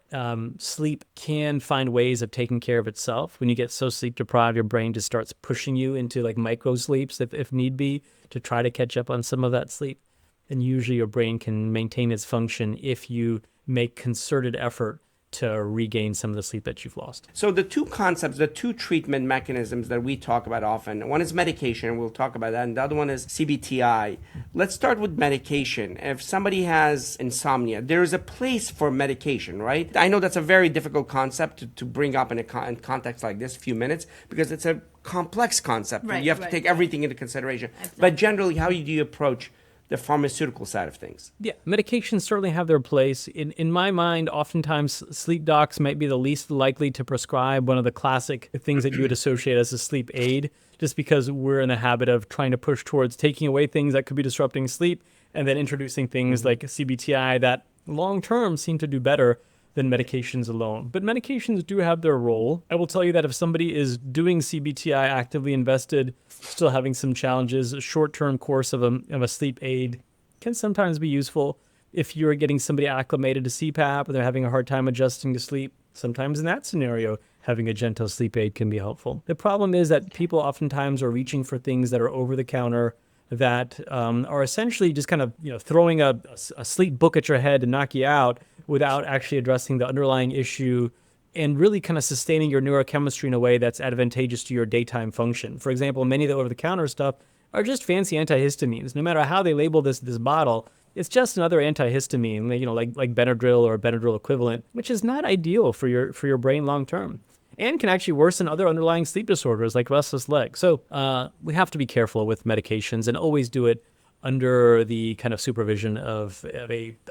sleep can find ways of taking care of itself. When you get so sleep deprived, your brain just starts pushing you into like micro sleeps if need be to try to catch up on some of that sleep. And usually your brain can maintain its function if you make concerted effort to regain some of the sleep that you've lost. So the two concepts, the two treatment mechanisms that we talk about often, one is medication, we'll talk about that, and the other one is CBT-I. Let's start with medication. If somebody has insomnia, there is a place for medication, right? I know that's a very difficult concept to bring up in a context like this, few minutes, because it's a complex concept. Right, you have to take everything into consideration. Exactly. But generally, how do you approach the pharmaceutical side of things? Yeah, medications certainly have their place. In my mind, oftentimes sleep docs might be the least likely to prescribe one of the classic things that you would associate as a sleep aid, just because we're in the habit of trying to push towards taking away things that could be disrupting sleep and then introducing things like CBT-I that long-term seem to do better than medications alone. But medications do have their role. I will tell you that if somebody is doing CBT-I, actively invested, still having some challenges, a short-term course of a sleep aid can sometimes be useful. If you're getting somebody acclimated to CPAP or they're having a hard time adjusting to sleep, sometimes in that scenario, having a gentle sleep aid can be helpful. The problem is that people oftentimes are reaching for things that are over-the-counter, that are essentially just kind of throwing a sleep book at your head to knock you out without actually addressing the underlying issue and really kind of sustaining your neurochemistry in a way that's advantageous to your daytime function. For example, many of the over-the-counter stuff are just fancy antihistamines. No matter how they label this bottle, it's just another antihistamine, like Benadryl or Benadryl equivalent, which is not ideal for your brain long term, and can actually worsen other underlying sleep disorders like restless leg. So we have to be careful with medications and always do it under the kind of supervision of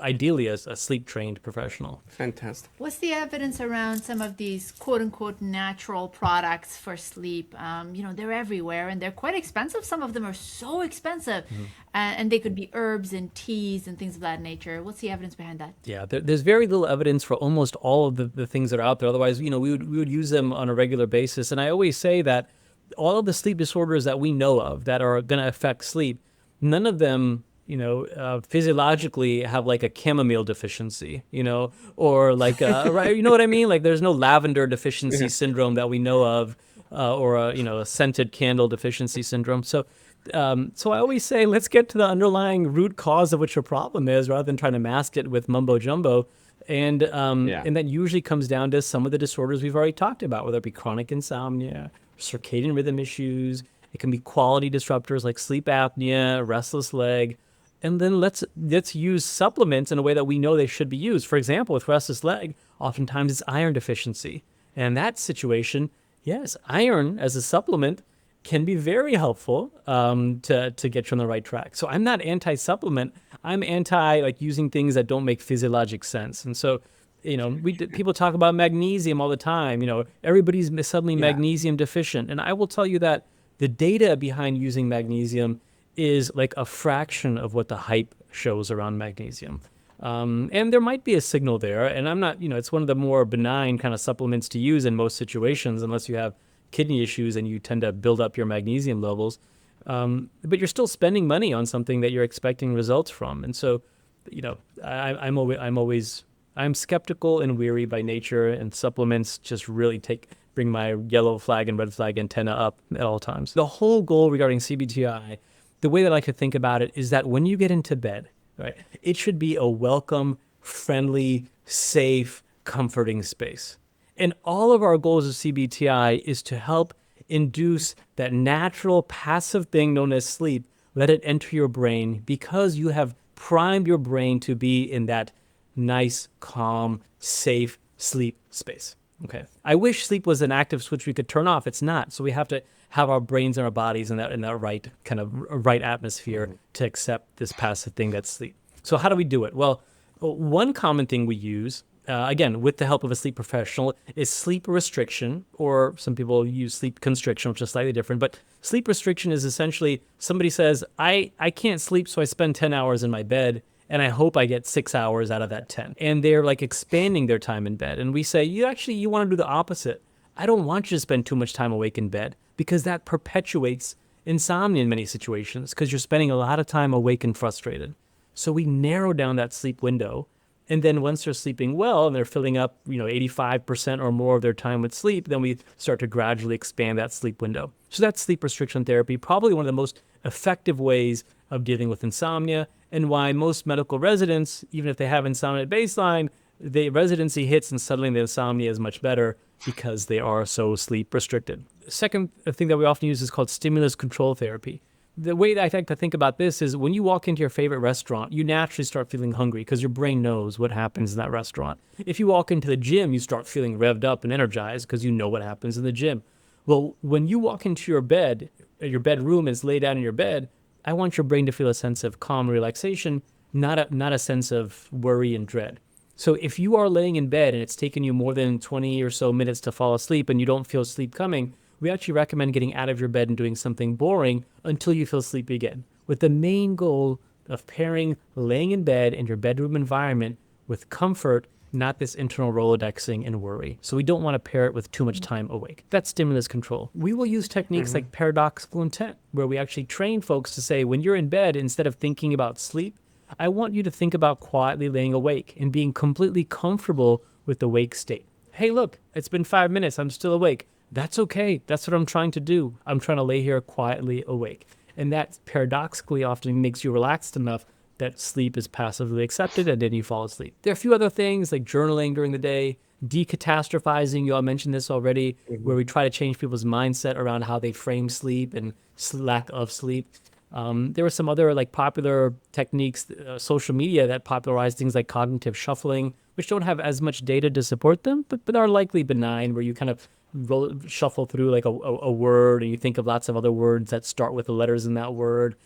ideally a sleep-trained professional. Fantastic. What's the evidence around some of these quote-unquote natural products for sleep? They're everywhere and they're quite expensive. Some of them are so expensive. And they could be herbs and teas and things of that nature. What's the evidence behind that? Yeah, there's very little evidence for almost all of the things that are out there. Otherwise, we would use them on a regular basis. And I always say that all of the sleep disorders that we know of that are going to affect sleep, none of them, physiologically have like a chamomile deficiency, or like, right, you know what I mean? Like there's no lavender deficiency syndrome that we know of, or a scented candle deficiency syndrome. So I always say, let's get to the underlying root cause of which your problem is rather than trying to mask it with mumbo jumbo. And that usually comes down to some of the disorders we've already talked about, whether it be chronic insomnia, circadian rhythm issues. It can be quality disruptors like sleep apnea, restless leg. And then let's use supplements in a way that we know they should be used. For example, with restless leg, oftentimes it's iron deficiency. And in that situation, yes, iron as a supplement can be very helpful to get you on the right track. So I'm not anti-supplement. I'm anti using things that don't make physiologic sense. And so, people talk about magnesium all the time. Everybody's suddenly magnesium deficient. And I will tell you that the data behind using magnesium is like a fraction of what the hype shows around magnesium. And there might be a signal there. And I'm not, it's one of the more benign kind of supplements to use in most situations, unless you have kidney issues and you tend to build up your magnesium levels. But you're still spending money on something that you're expecting results from. And so, I'm skeptical and weary by nature, and supplements just really bring my yellow flag and red flag antenna up at all times. The whole goal regarding CBT-I, the way that I could think about it is that when you get into bed, right, it should be a welcome, friendly, safe, comforting space. And all of our goals of CBT-I is to help induce that natural passive thing known as sleep, let it enter your brain because you have primed your brain to be in that nice, calm, safe sleep space. Okay. I wish sleep was an active switch we could turn off. It's not. So we have to have our brains and our bodies in that right kind of right atmosphere to accept this passive thing that's sleep. So how do we do it? Well, one common thing we use, again, with the help of a sleep professional, is sleep restriction, or some people use sleep constriction, which is slightly different. But sleep restriction is essentially somebody says, I can't sleep, so I spend 10 hours in my bed, and I hope I get 6 hours out of that 10. And they're like expanding their time in bed. And we say, you want to do the opposite. I don't want you to spend too much time awake in bed, because that perpetuates insomnia in many situations, because you're spending a lot of time awake and frustrated. So we narrow down that sleep window. And then once they're sleeping well and they're filling up, 85% or more of their time with sleep, then we start to gradually expand that sleep window. So that's sleep restriction therapy, probably one of the most effective ways of dealing with insomnia, and why most medical residents, even if they have insomnia at baseline, the residency hits and suddenly the insomnia is much better because they are so sleep restricted. The second thing that we often use is called stimulus control therapy. The way that I like to think about this is when you walk into your favorite restaurant, you naturally start feeling hungry because your brain knows what happens in that restaurant. If you walk into the gym, you start feeling revved up and energized because you know what happens in the gym. Well, when you walk into your bed, your bedroom is laid down in your bed, I want your brain to feel a sense of calm relaxation, not a sense of worry and dread. So if you are laying in bed and it's taken you more than 20 or so minutes to fall asleep and you don't feel sleep coming, we actually recommend getting out of your bed and doing something boring until you feel sleepy again, with the main goal of pairing laying in bed in your bedroom environment with comfort, not this internal Rolodexing and worry. So we don't want to pair it with too much time awake. That's stimulus control. We will use techniques like paradoxical intent, where we actually train folks to say, when you're in bed, instead of thinking about sleep, I want you to think about quietly laying awake and being completely comfortable with the wake state. Hey, look, it's been 5 minutes. I'm still awake. That's okay. That's what I'm trying to do. I'm trying to lay here quietly awake. And that paradoxically often makes you relaxed enough that sleep is passively accepted and then you fall asleep. There are a few other things like journaling during the day, decatastrophizing. You all mentioned this already, where we try to change people's mindset around how they frame sleep and lack of sleep. There were some other like popular techniques, social media that popularized things like cognitive shuffling, which don't have as much data to support them, but are likely benign, where you kind of shuffle through like a word and you think of lots of other words that start with the letters in that word.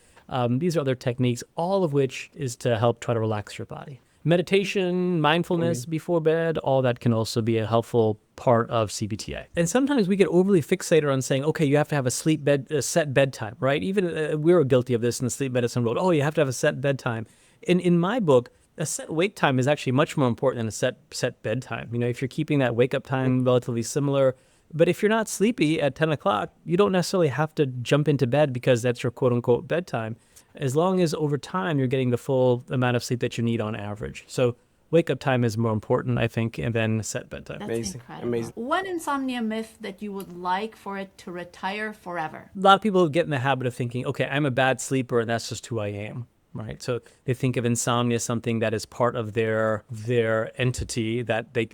These are other techniques, all of which is to help try to relax your body. Meditation, mindfulness before bed, all that can also be a helpful part of CBT-I. And sometimes we get overly fixated on saying, okay, you have to have a set bedtime, right? Even we were guilty of this in the sleep medicine world. Oh, you have to have a set bedtime. In my book, a set wake time is actually much more important than a set bedtime. You know, if you're keeping that wake up time relatively similar, but if you're not sleepy at 10 o'clock, you don't necessarily have to jump into bed because that's your quote unquote bedtime, as long as over time you're getting the full amount of sleep that you need on average. So wake up time is more important, I think, and then set bedtime. That's incredible. One insomnia myth that you would like for it to retire forever? A lot of people get in the habit of thinking, okay, I'm a bad sleeper and that's just who I am. Right. So they think of insomnia as something that is part of their entity that they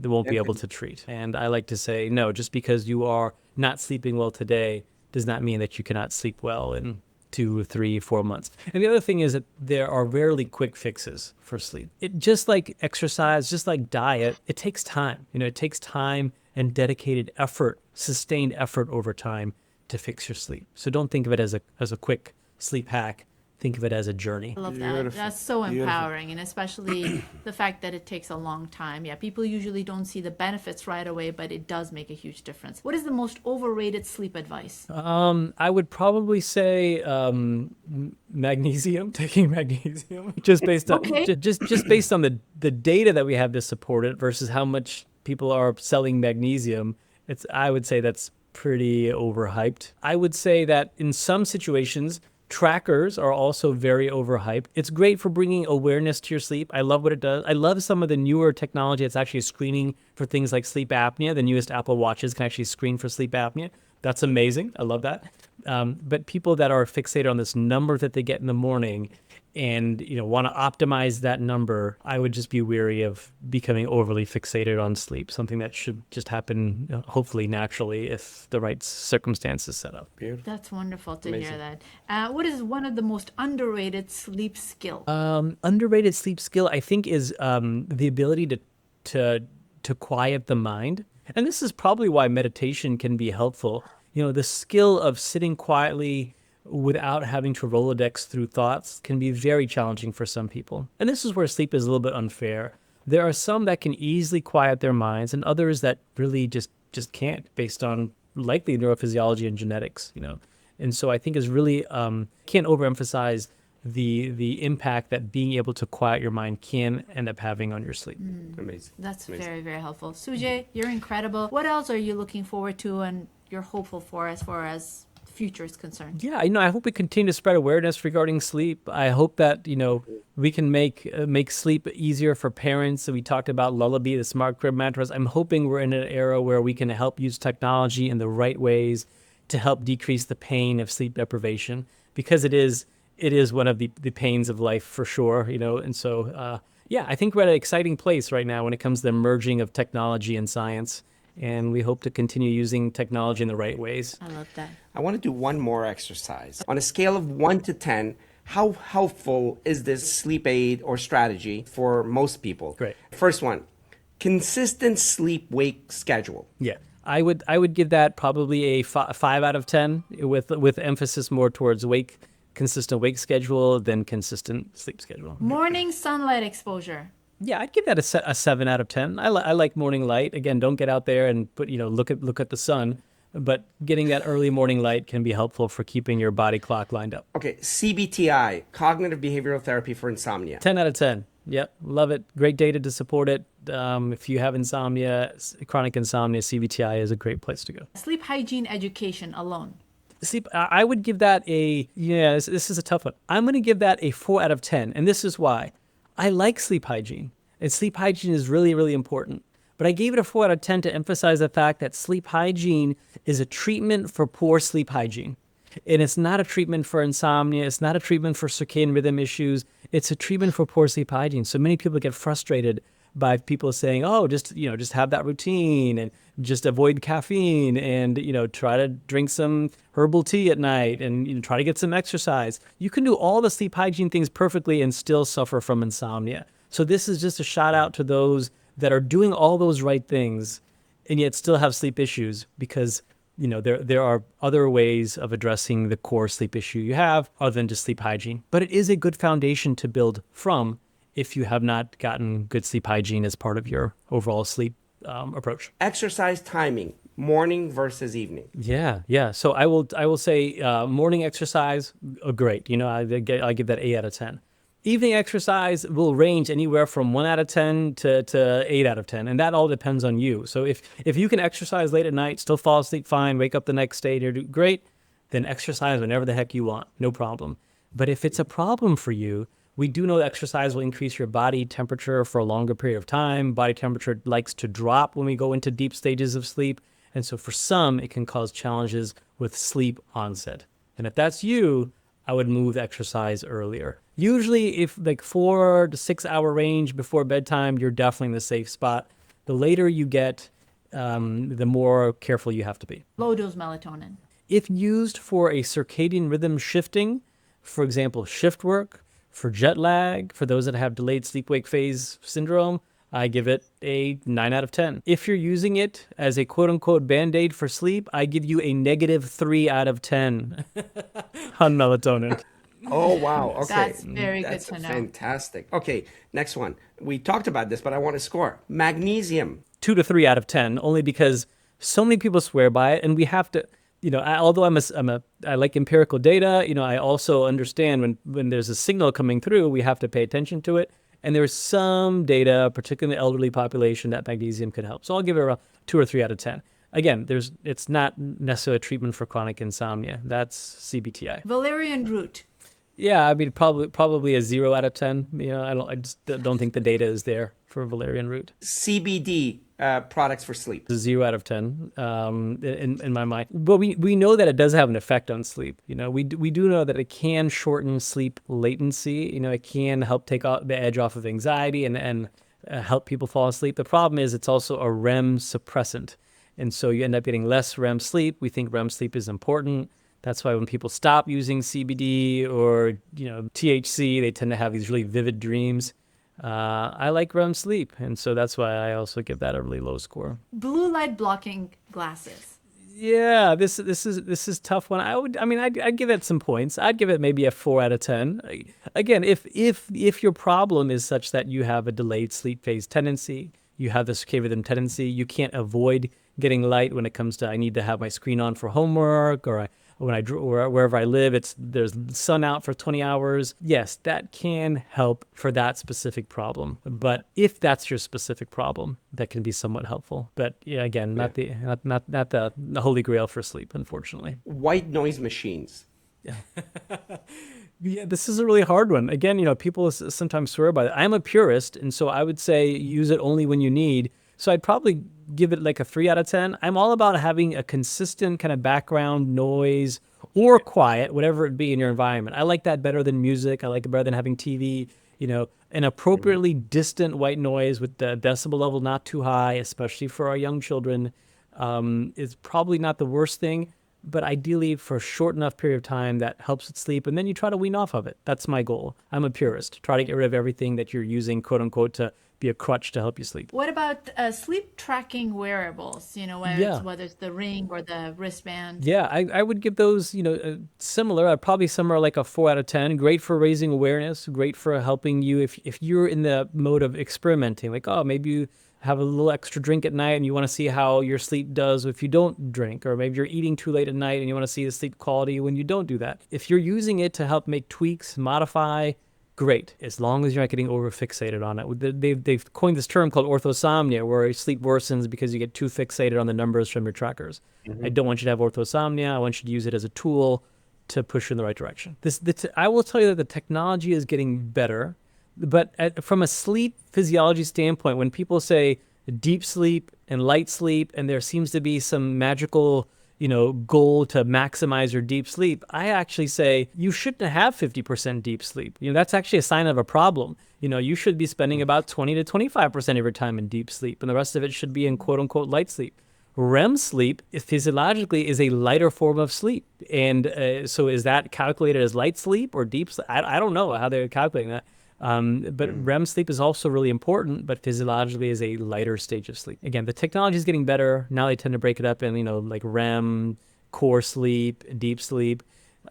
won't be able to treat. And I like to say, no, just because you are not sleeping well today does not mean that you cannot sleep well in 2, 3, 4 months. And the other thing is that there are rarely quick fixes for sleep. It just like exercise, just like diet, it takes time. You know, it takes time and dedicated effort, sustained effort over time to fix your sleep. So don't think of it as a quick sleep hack. Think of it as a journey. I love that. That's so empowering, and especially the fact that it takes a long time. Yeah, people usually don't see the benefits right away, but it does make a huge difference. What is the most overrated sleep advice? I would probably say magnesium, taking magnesium, just based on just based on the data that we have to support it versus how much people are selling magnesium. I would say that's pretty overhyped. I would say that in some situations, trackers are also very overhyped. It's great for bringing awareness to your sleep. I love what it does. I love some of the newer technology that's actually screening for things like sleep apnea. The newest Apple Watches can actually screen for sleep apnea. That's amazing. I love that. But people that are fixated on this number that they get in the morning and want to optimize that number, I would just be wary of becoming overly fixated on sleep, something that should just happen hopefully naturally if the right circumstances set up. Beautiful. That's wonderful to hear that. What is one of the most underrated sleep skills? Underrated sleep skill, I think, is the ability to quiet the mind. And this is probably why meditation can be helpful. The skill of sitting quietly without having to Rolodex through thoughts can be very challenging for some people. And this is where sleep is a little bit unfair. There are some that can easily quiet their minds and others that really just can't, based on likely neurophysiology and genetics, And so I think is really, can't overemphasize the impact that being able to quiet your mind can end up having on your sleep. Amazing. That's very, very helpful. Sujay, you're incredible. What else are you looking forward to and you're hopeful for as far as the future is concerned? Yeah, I hope we continue to spread awareness regarding sleep. I hope that, we can make sleep easier for parents. So we talked about Lullaby, the smart crib mattress. I'm hoping we're in an era where we can help use technology in the right ways to help decrease the pain of sleep deprivation, because it is one of the pains of life for sure, And so Yeah, I think we're at an exciting place right now when it comes to the merging of technology and science. And we hope to continue using technology in the right ways. I love that. I want to do one more exercise. On a scale of 1 to 10, how helpful is this sleep aid or strategy for most people? Great. First one, consistent sleep-wake schedule. Yeah, I would give that probably a 5 out of 10 with emphasis more towards consistent wake schedule than consistent sleep schedule. Morning sunlight exposure. Yeah, I'd give that a 7 out of 10. I like morning light. Again, don't get out there and look at the sun, but getting that early morning light can be helpful for keeping your body clock lined up. Okay, CBT-I, cognitive behavioral therapy for insomnia. 10 out of 10. Yep, love it. Great data to support it. If you have insomnia, chronic insomnia, CBT-I is a great place to go. Sleep hygiene education alone. Sleep, I would give that this is a tough one. I'm going to give that a 4 out of 10, and this is why. I like sleep hygiene, and sleep hygiene is really, really important. But I gave it a 4 out of 10 to emphasize the fact that sleep hygiene is a treatment for poor sleep hygiene. And it's not a treatment for insomnia. It's not a treatment for circadian rhythm issues. It's a treatment for poor sleep hygiene. So many people get frustrated by people saying, oh, just have that routine and just avoid caffeine and, try to drink some herbal tea at night and try to get some exercise. You can do all the sleep hygiene things perfectly and still suffer from insomnia. So this is just a shout out to those that are doing all those right things and yet still have sleep issues because, there are other ways of addressing the core sleep issue you have other than just sleep hygiene. But it is a good foundation to build from if you have not gotten good sleep hygiene as part of your overall sleep approach. Exercise timing, morning versus evening. Yeah. So I will say morning exercise, great. I give that 8 out of 10. Evening exercise will range anywhere from 1 out of 10 to 8 out of 10, and that all depends on you. So if you can exercise late at night, still fall asleep fine, wake up the next day, you're great, then exercise whenever the heck you want, no problem. But if it's a problem for you, we do know that exercise will increase your body temperature for a longer period of time. Body temperature likes to drop when we go into deep stages of sleep. And so for some, it can cause challenges with sleep onset. And if that's you, I would move exercise earlier. Usually if 4 to 6 hour range before bedtime, you're definitely in the safe spot. The later you get, the more careful you have to be. Low dose melatonin. If used for a circadian rhythm shifting, for example, shift work, for jet lag, for those that have delayed sleep-wake phase syndrome, I give it a 9 out of 10. If you're using it as a quote-unquote Band-Aid for sleep, I give you a negative 3 out of 10 on melatonin. Oh, wow. Okay. That's very good That's to know. fantastic. Okay, next one. We talked about this, but I want to score. Magnesium. 2 to 3 out of 10, only because so many people swear by it, and we have to... although I like empirical data, I also understand when there's a signal coming through, we have to pay attention to it. And there's some data, particularly in the elderly population, that magnesium could help. So I'll give it around 2 or 3 out of 10. Again, it's not necessarily a treatment for chronic insomnia. That's CBT-I. Valerian root. Yeah, probably a 0 out of 10. I just don't think the data is there for valerian root. CBD products for sleep. 0 out of 10 in my mind. But we know that it does have an effect on sleep. We do know that it can shorten sleep latency. It can help take the edge off of anxiety and help people fall asleep. The problem is it's also a REM suppressant. And so you end up getting less REM sleep. We think REM sleep is important. That's why when people stop using CBD or THC, they tend to have these really vivid dreams. I like REM sleep, and so that's why I also give that a really low score. Blue light blocking glasses. Yeah, this is tough one. I'd give it some points. I'd give it maybe a 4 out of 10. Again, if your problem is such that you have a delayed sleep phase tendency, you have the circadian rhythm tendency, you can't avoid getting light when it comes to I need to have my screen on for homework or wherever I live, there's sun out for 20 hours. Yes, that can help for that specific problem. But if that's your specific problem, that can be somewhat helpful. But yeah, again, not the holy grail for sleep, unfortunately. White noise machines. Yeah, this is a really hard one. Again, people sometimes swear by it. I'm a purist, and so I would say use it only when you need. So I'd probably give it like a 3 out of 10. I'm all about having a consistent kind of background noise or quiet, whatever it be in your environment. I like that better than music. I like it better than having TV. An appropriately distant white noise with the decibel level not too high, especially for our young children, is probably not the worst thing, but ideally for a short enough period of time that helps with sleep, and then you try to wean off of it. That's my goal. I'm a purist. Try to get rid of everything that you're using, quote unquote, to be a crutch to help you sleep. What about sleep tracking wearables? Whether it's the ring or the wristband. Yeah, I would give those, similar. I'd probably somewhere like a 4 out of 10. Great for raising awareness. Great for helping you if you're in the mode of experimenting. Like, maybe you have a little extra drink at night and you want to see how your sleep does if you don't drink, or maybe you're eating too late at night and you want to see the sleep quality when you don't do that. If you're using it to help make tweaks, modify, great, as long as you're not getting over fixated on it. They've coined this term called orthosomnia, where sleep worsens because you get too fixated on the numbers from your trackers. I don't want you to have orthosomnia. I want you to use it as a tool to push you in the right direction. I will tell you that the technology is getting better, but from a sleep physiology standpoint, when people say deep sleep and light sleep, and there seems to be some magical goal to maximize your deep sleep, I actually say you shouldn't have 50% deep sleep. That's actually a sign of a problem. You should be spending about 20 to 25% of your time in deep sleep, and the rest of it should be in quote unquote light sleep. REM sleep physiologically is a lighter form of sleep. And so is that calculated as light sleep or deep sleep? I don't know how they're calculating that. But REM sleep is also really important, but physiologically is a lighter stage of sleep. Again, the technology is getting better. Now they tend to break it up in, like REM, core sleep, deep sleep.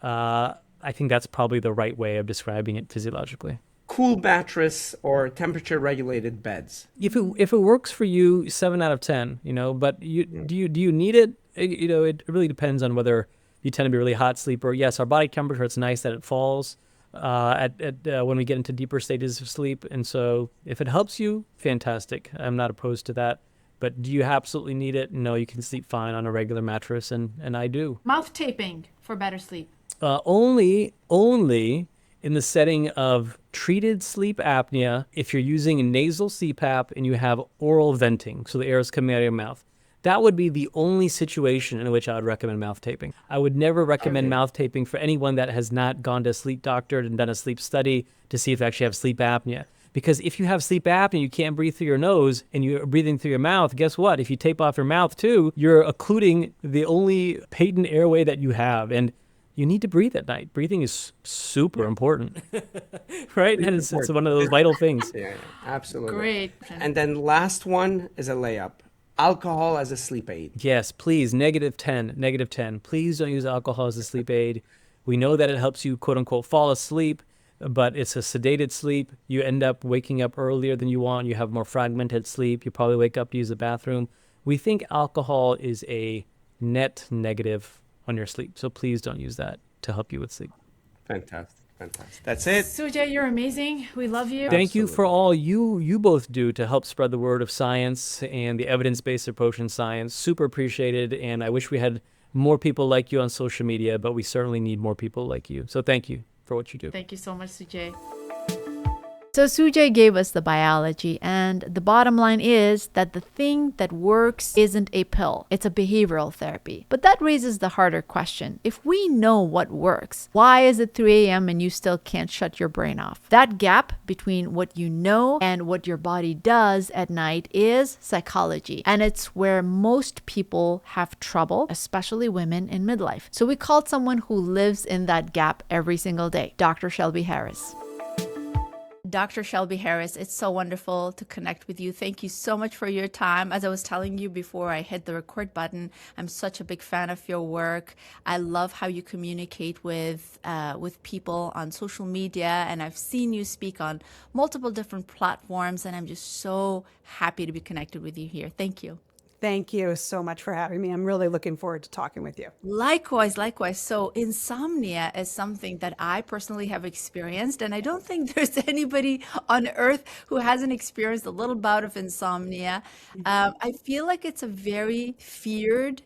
I think that's probably the right way of describing it physiologically. Cool mattress or temperature regulated beds. If it works for you, 7 out of 10, but do you need it? It really depends on whether you tend to be a really hot sleeper. Yes, our body temperature, it's nice that it falls when we get into deeper stages of sleep. And so if it helps you, fantastic. I'm not opposed to that. But do you absolutely need it? No, you can sleep fine on a regular mattress, and I do. Mouth taping for better sleep. Only in the setting of treated sleep apnea, if you're using a nasal CPAP and you have oral venting, so the air is coming out of your mouth. That would be the only situation in which I would recommend mouth taping. I would never recommend mouth taping for anyone that has not gone to a sleep doctor and done a sleep study to see if they actually have sleep apnea. Because if you have sleep apnea, you can't breathe through your nose and you're breathing through your mouth, guess what? If you tape off your mouth too, you're occluding the only patent airway that you have. And you need to breathe at night. Breathing is super important, right? And it's one of those vital things. Yeah, absolutely. Great. And then last one is a layup. Alcohol as a sleep aid. Yes, please, -10. Please don't use alcohol as a sleep aid. We know that it helps you, quote unquote, fall asleep, but it's a sedated sleep. You end up waking up earlier than you want. You have more fragmented sleep. You probably wake up to use the bathroom. We think alcohol is a net negative on your sleep. So please don't use that to help you with sleep. Fantastic. That's it. Sujay, you're amazing. We love you. Thank you for all you both do to help spread the word of science and the evidence-based approach in science. Super appreciated. And I wish we had more people like you on social media, but we certainly need more people like you. So thank you for what you do. Thank you so much, Sujay. So Sujay gave us the biology, and the bottom line is that the thing that works isn't a pill, it's a behavioral therapy. But that raises the harder question. If we know what works, why is it 3 a.m. and you still can't shut your brain off? That gap between what you know and what your body does at night is psychology, and it's where most people have trouble, especially women in midlife. So we called someone who lives in that gap every single day, Dr. Shelby Harris. Dr. Shelby Harris, it's so wonderful to connect with you. Thank you so much for your time. As I was telling you before I hit the record button, I'm such a big fan of your work. I love how you communicate with people on social media, and I've seen you speak on multiple different platforms, and I'm just so happy to be connected with you here. Thank you. Thank you so much for having me. I'm really looking forward to talking with you. Likewise. So insomnia is something that I personally have experienced, and I don't think there's anybody on earth who hasn't experienced a little bout of insomnia. I feel like it's a very feared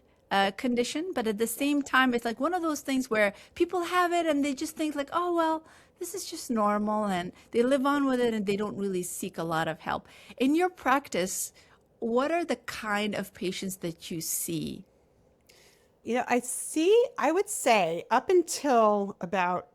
condition, but at the same time, it's like one of those things where people have it and they just think like, oh, well, this is just normal, and they live on with it and they don't really seek a lot of help. In your practice, what are the kind of patients that you see? I would say up until about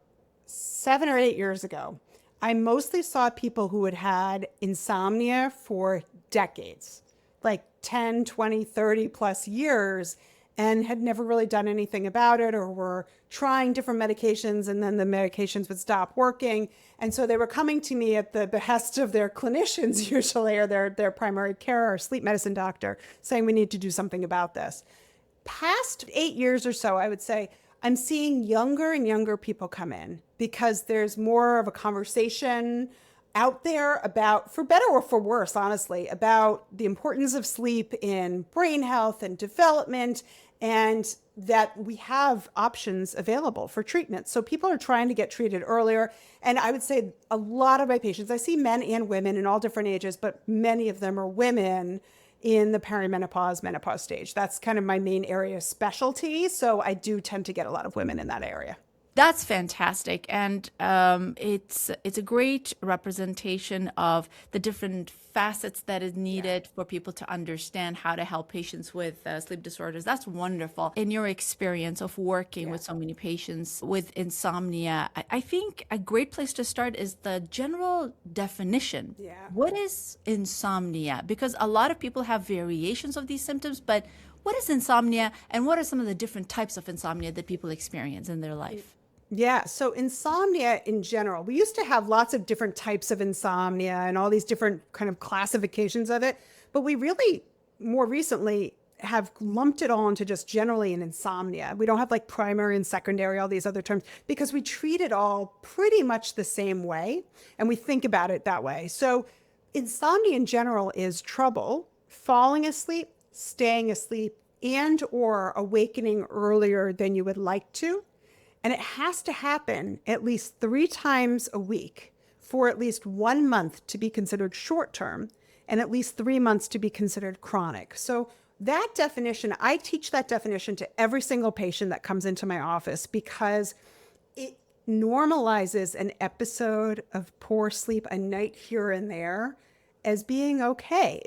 7 or 8 years ago, I mostly saw people who had had insomnia for decades, like 10, 20, 30 plus years, and had never really done anything about it, or were trying different medications and then the medications would stop working. And so they were coming to me at the behest of their clinicians usually, or their primary care or sleep medicine doctor, saying we need to do something about this. Past 8 years or so, I would say, I'm seeing younger and younger people come in because there's more of a conversation out there about, for better or for worse, honestly, about the importance of sleep in brain health and development, and that we have options available for treatment. So people are trying to get treated earlier. And I would say a lot of my patients, I see men and women in all different ages, but many of them are women in the perimenopause, menopause stage. That's kind of my main area of specialty. So I do tend to get a lot of women in that area. That's fantastic, and it's a great representation of the different facets that is needed for people to understand how to help patients with sleep disorders. That's wonderful. In your experience of working with so many patients with insomnia, I think a great place to start is the general definition. Yeah. What is insomnia? Because a lot of people have variations of these symptoms, but what is insomnia, and what are some of the different types of insomnia that people experience in their life? Yeah, so insomnia in general, we used to have lots of different types of insomnia and all these different kind of classifications of it, but we really more recently have lumped it all into just generally an insomnia. We don't have like primary and secondary, all these other terms, because we treat it all pretty much the same way and we think about it that way. So insomnia in general is trouble falling asleep, staying asleep, and or awakening earlier than you would like to. And it has to happen at least 3 times a week for at least 1 month to be considered short term and at least 3 months to be considered chronic. So that definition, I teach that definition to every single patient that comes into my office because it normalizes an episode of poor sleep, a night here and there, as being okay.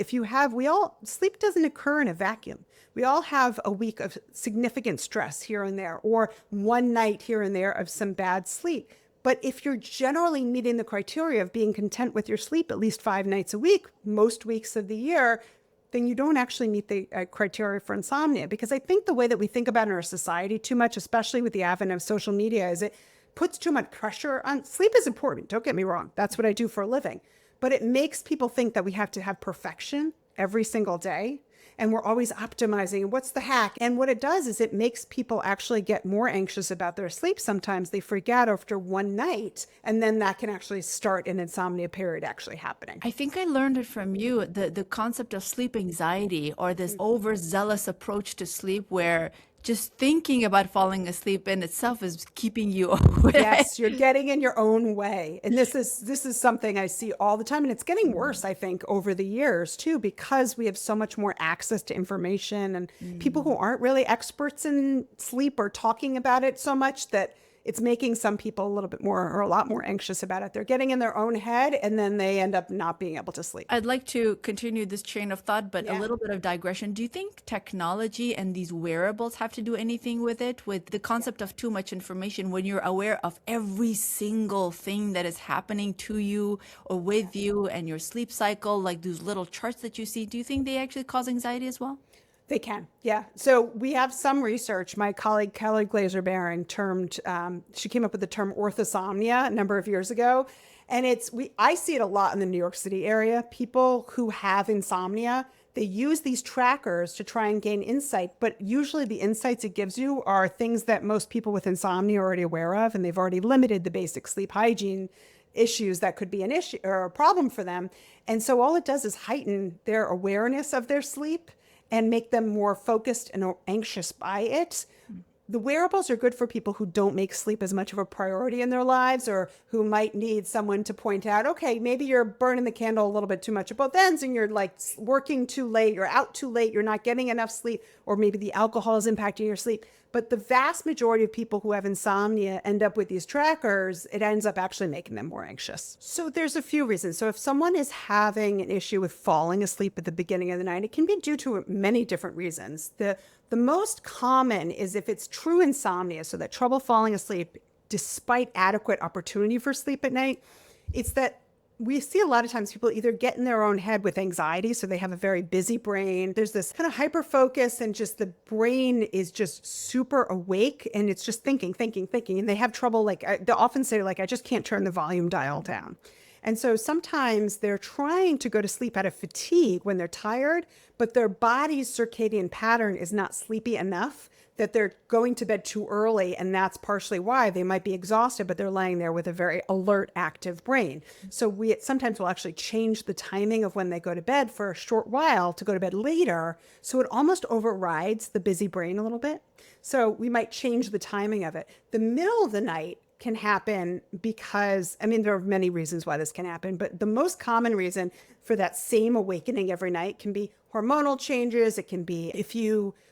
Sleep doesn't occur in a vacuum. We all have a week of significant stress here and there, or one night here and there of some bad sleep. But if you're generally meeting the criteria of being content with your sleep at least 5 nights a week, most weeks of the year, then you don't actually meet the criteria for insomnia. Because I think the way that we think about it in our society too much, especially with the advent of social media, is it puts too much pressure on. Sleep is important, don't get me wrong. That's what I do for a living. But it makes people think that we have to have perfection every single day. And we're always optimizing. What's the hack? And what it does is it makes people actually get more anxious about their sleep. Sometimes they freak out after one night, and then that can actually start an insomnia period actually happening. I think I learned it from you, the concept of sleep anxiety, or this overzealous approach to sleep where just thinking about falling asleep in itself is keeping you awake. Yes, you're getting in your own way. And this is something I see all the time. And it's getting worse, I think, over the years, too, because we have so much more access to information and people who aren't really experts in sleep are talking about it so much that it's making some people a little bit more or a lot more anxious about it. They're getting in their own head and then they end up not being able to sleep. I'd like to continue this chain of thought, but a little bit of digression. Do you think technology and these wearables have to do anything with it, with the concept of too much information when you're aware of every single thing that is happening to you or with you and your sleep cycle, like those little charts that you see? Do you think they actually cause anxiety as well? They can, yeah. So we have some research. My colleague Kelly Glaser-Baring she came up with the term orthosomnia a number of years ago. And I see it a lot in the New York City area. People who have insomnia, they use these trackers to try and gain insight. But usually the insights it gives you are things that most people with insomnia are already aware of, and they've already limited the basic sleep hygiene issues that could be an issue or a problem for them. And so all it does is heighten their awareness of their sleep and make them more focused and anxious by it. The wearables are good for people who don't make sleep as much of a priority in their lives, or who might need someone to point out, okay, maybe you're burning the candle a little bit too much at both ends and you're like working too late, you're out too late, you're not getting enough sleep, or maybe the alcohol is impacting your sleep. But the vast majority of people who have insomnia end up with these trackers, it ends up actually making them more anxious. So there's a few reasons. So if someone is having an issue with falling asleep at the beginning of the night, it can be due to many different reasons. The most common is if it's true insomnia, so that trouble falling asleep despite adequate opportunity for sleep at night, It's that we see a lot of times people either get in their own head with anxiety, so they have a very busy brain. There's this kind of hyper focus, and just the brain is just super awake, and it's just thinking, and they have trouble. They often say, like, I just can't turn the volume dial down. And so sometimes they're trying to go to sleep out of fatigue when they're tired, but their body's circadian pattern is not sleepy enough, that they're going to bed too early, and that's partially why they might be exhausted, but they're laying there with a very alert, active brain. So we sometimes will actually change the timing of when they go to bed for a short while to go to bed later, so it almost overrides the busy brain a little bit. So we might change the timing of it. The middle of the night can happen because, I mean, there are many reasons why this can happen, but the most common reason for that same awakening every night can be hormonal changes. It can be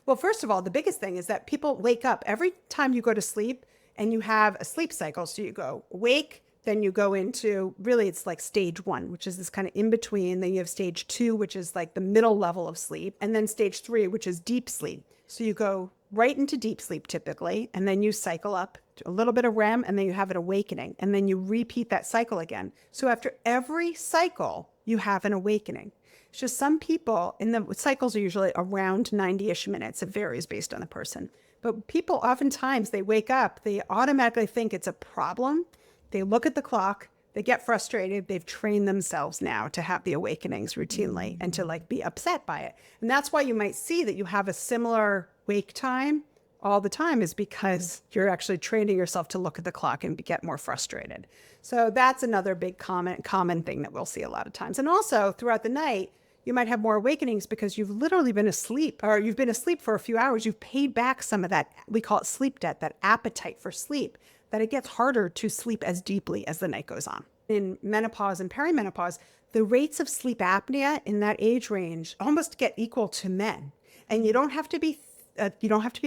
well, first of all, the biggest thing is that people wake up every time you go to sleep, and you have a sleep cycle. So you go awake, then you go into, really, it's like stage 1, which is this kind of in between. Then you have stage 2, which is like the middle level of sleep. And then stage 3, which is deep sleep. So you go right into deep sleep typically, and then you cycle up to a little bit of REM, and then you have an awakening, and then you repeat that cycle again. So after every cycle, you have an awakening. It's just some people, and the cycles are usually around 90-ish minutes. It varies based on the person. But people, oftentimes, they wake up, they automatically think it's a problem. They look at the clock, they get frustrated. They've trained themselves now to have the awakenings routinely and to be upset by it. And that's why you might see that you have a similar wake time all the time, is because you're actually training yourself to look at the clock and get more frustrated. So that's another big common thing that we'll see a lot of times. And also throughout the night, you might have more awakenings because you've literally been asleep, or you've been asleep for a few hours. You've paid back some of that, we call it sleep debt, that appetite for sleep, that it gets harder to sleep as deeply as the night goes on. In menopause and perimenopause, the rates of sleep apnea in that age range almost get equal to men. And you don't have to be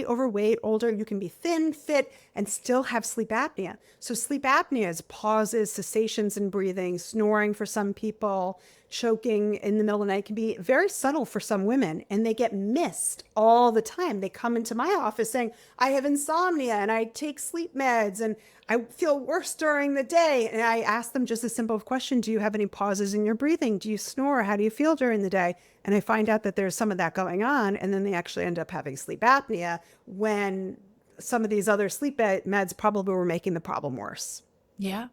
overweight, older. You can be thin, fit, and still have sleep apnea. So sleep apnea is pauses, cessations in breathing, snoring for some people, choking in the middle of the night. Can be very subtle for some women, and they get missed all the time. They come into my office saying, I have insomnia and I take sleep meds and I feel worse during the day. And I ask them just a simple question: do you have any pauses in your breathing? Do you snore? How do you feel during the day? And I find out that there's some of that going on, and then they actually end up having sleep apnea when some of these other sleep meds probably were making the problem worse. Yeah,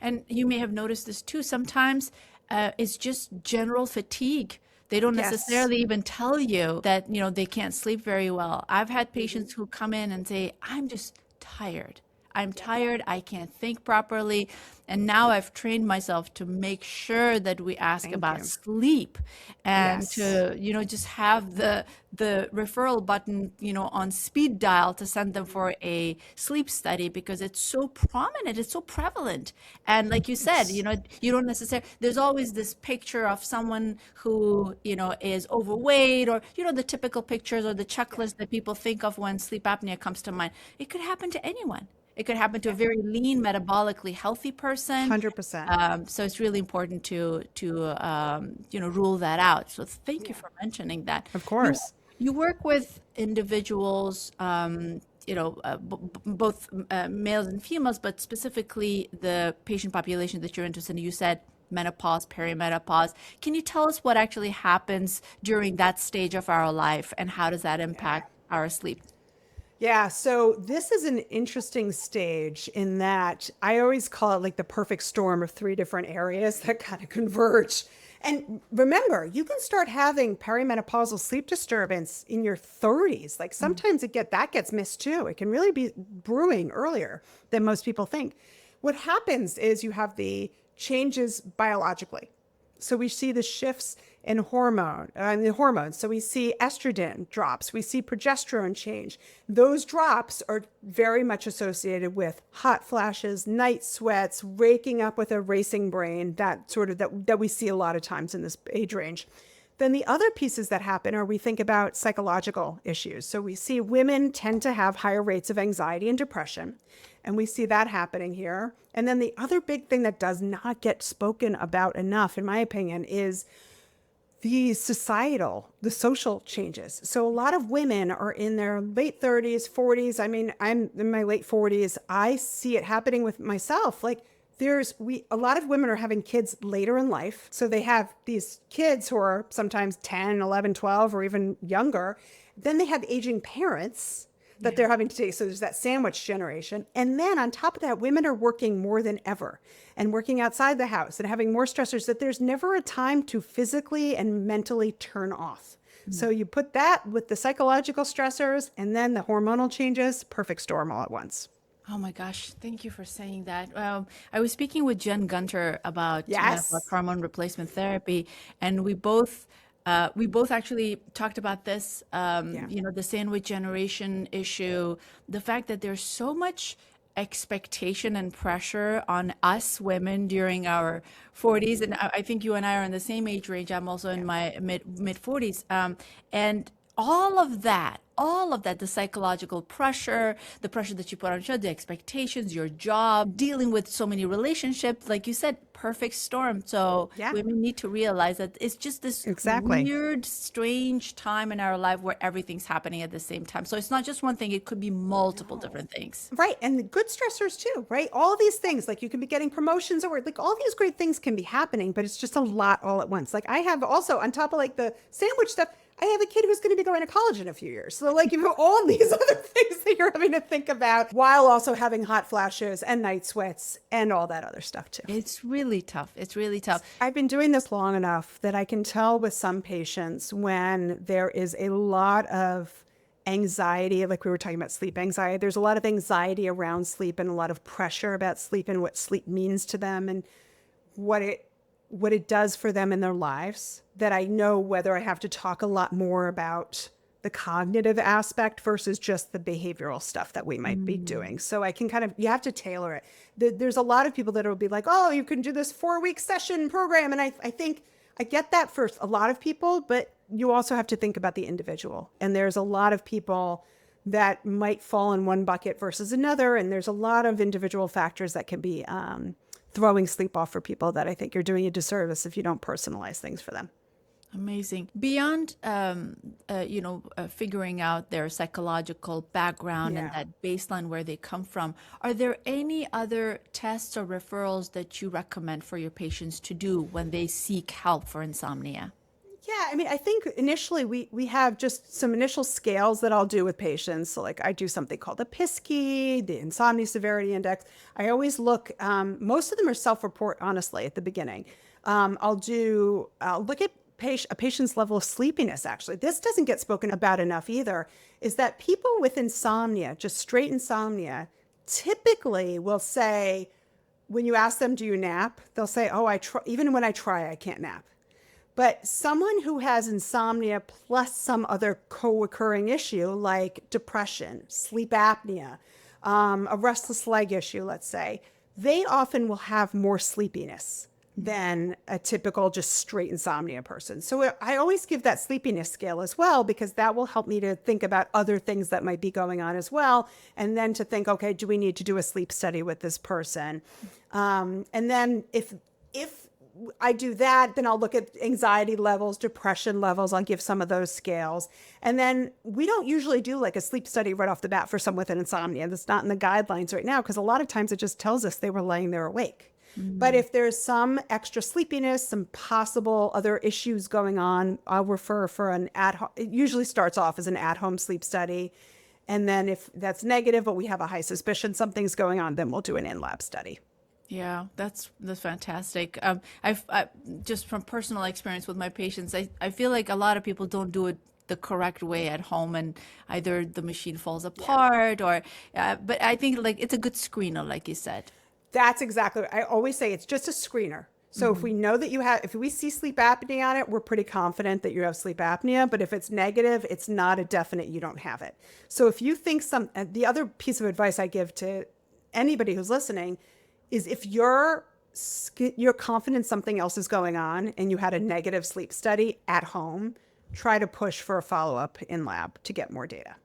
and you may have noticed this too. Sometimes it's just general fatigue. They don't necessarily even tell you that, they can't sleep very well. I've had patients who come in and say, I'm just tired. I'm tired. I can't think properly. And now I've trained myself to make sure that we ask about sleep, and to, just have the referral button, on speed dial to send them for a sleep study, because it's so prominent, it's so prevalent. And like you said, you don't necessarily, there's always this picture of someone who, is overweight, or, the typical pictures or the checklist that people think of when sleep apnea comes to mind. It could happen to anyone. It could happen to a very lean, metabolically healthy person. 100%. So it's really important to rule that out. So thank you for mentioning that. Of course. You work with individuals, both males and females, but specifically the patient population that you're interested in. You said menopause, perimenopause. Can you tell us what actually happens during that stage of our life, and how does that impact our sleep? Yeah, so this is an interesting stage in that I always call it the perfect storm of 3 different areas that kind of converge. And remember, you can start having perimenopausal sleep disturbance in your 30s. Sometimes that gets missed too. It can really be brewing earlier than most people think. What happens is you have the changes biologically. So we see the shifts in the hormones. So we see estrogen drops. We see progesterone change. Those drops are very much associated with hot flashes, night sweats, waking up with a racing brain, that we see a lot of times in this age range. Then the other pieces that happen are, we think about psychological issues. So we see women tend to have higher rates of anxiety and depression, and we see that happening here. And then the other big thing that does not get spoken about enough, in my opinion, is the social changes. So a lot of women are in their late 30s, 40s. I mean, I'm in my late 40s. I see it happening with myself. a lot of women are having kids later in life. So they have these kids who are sometimes 10, 11, 12, or even younger. Then they have aging parents that they're having to take. So there's that sandwich generation. And then on top of that, women are working more than ever and working outside the house and having more stressors that there's never a time to physically and mentally turn off. So you put that with the psychological stressors and then the hormonal changes, perfect storm all at once. Oh my gosh, thank you for saying that. I was speaking with Jen Gunter about Yes. menopause hormone replacement therapy, and we both actually talked about this. The sandwich generation issue, the fact that there's so much expectation and pressure on us women during our 40s, and I think you and I are in the same age range. I'm also in my mid 40s, and all of that, the psychological pressure, the pressure that you put on yourself, the expectations, your job, dealing with so many relationships, like you said, perfect storm. So women need to realize that it's just this weird, strange time in our life where everything's happening at the same time. So it's not just one thing, it could be multiple different things. Right. And the good stressors too, right? All these things, like you can be getting promotions or like all these great things can be happening, but it's just a lot all at once. Like I have also on top of like the sandwich stuff, I have a kid who's going to be going to college in a few years. So like you have all these other things that you're having to think about while also having hot flashes and night sweats and all that other stuff too. It's really tough. It's really tough. I've been doing this long enough that I can tell with some patients when there is a lot of anxiety, like we were talking about sleep anxiety. There's a lot of anxiety around sleep and a lot of pressure about sleep and what sleep means to them and what it does for them in their lives, that I know whether I have to talk a lot more about the cognitive aspect versus just the behavioral stuff that we might be doing. So I can you have to tailor it. There's a lot of people that will be like, oh, you can do this 4-week session program. And I think I get that for a lot of people, but you also have to think about the individual. And there's a lot of people that might fall in one bucket versus another. And there's a lot of individual factors that can be throwing sleep off for people that I think you're doing a disservice if you don't personalize things for them. Amazing. Beyond, figuring out their psychological background and that baseline where they come from, are there any other tests or referrals that you recommend for your patients to do when they seek help for insomnia? Yeah, I mean, I think initially we have just some initial scales that I'll do with patients. So like I do something called the PSKI, the Insomnia Severity Index. I always look, most of them are self-report, honestly, at the beginning. I'll look at a patient's level of sleepiness, actually. This doesn't get spoken about enough either, is that people with insomnia, just straight insomnia, typically will say, when you ask them, do you nap? They'll say, oh, I try, even when I try, I can't nap. But someone who has insomnia plus some other co-occurring issue like depression, sleep apnea, a restless leg issue, let's say, they often will have more sleepiness than a typical just straight insomnia person. So I always give that sleepiness scale as well, because that will help me to think about other things that might be going on as well. And then to think, okay, do we need to do a sleep study with this person? And then if I do that, then I'll look at anxiety levels, depression levels. I'll give some of those scales. And then we don't usually do like a sleep study right off the bat for someone with an insomnia. That's not in the guidelines right now, because a lot of times it just tells us they were laying there awake. But if there's some extra sleepiness, some possible other issues going on, I'll refer for an at-home. It usually starts off as an at-home sleep study. And then if that's negative, but we have a high suspicion something's going on, then we'll do an in-lab study. Yeah, that's fantastic. I've just from personal experience with my patients, I feel like a lot of people don't do it the correct way at home, and either the machine falls apart or, but I think like it's a good screener, like you said. That's exactly what I always say. It's just a screener. So if we know that if we see sleep apnea on it, we're pretty confident that you have sleep apnea. But if it's negative, it's not a definite you don't have it. So if you think the other piece of advice I give to anybody who's listening is if you're confident something else is going on and you had a negative sleep study at home, try to push for a follow-up in lab to get more data.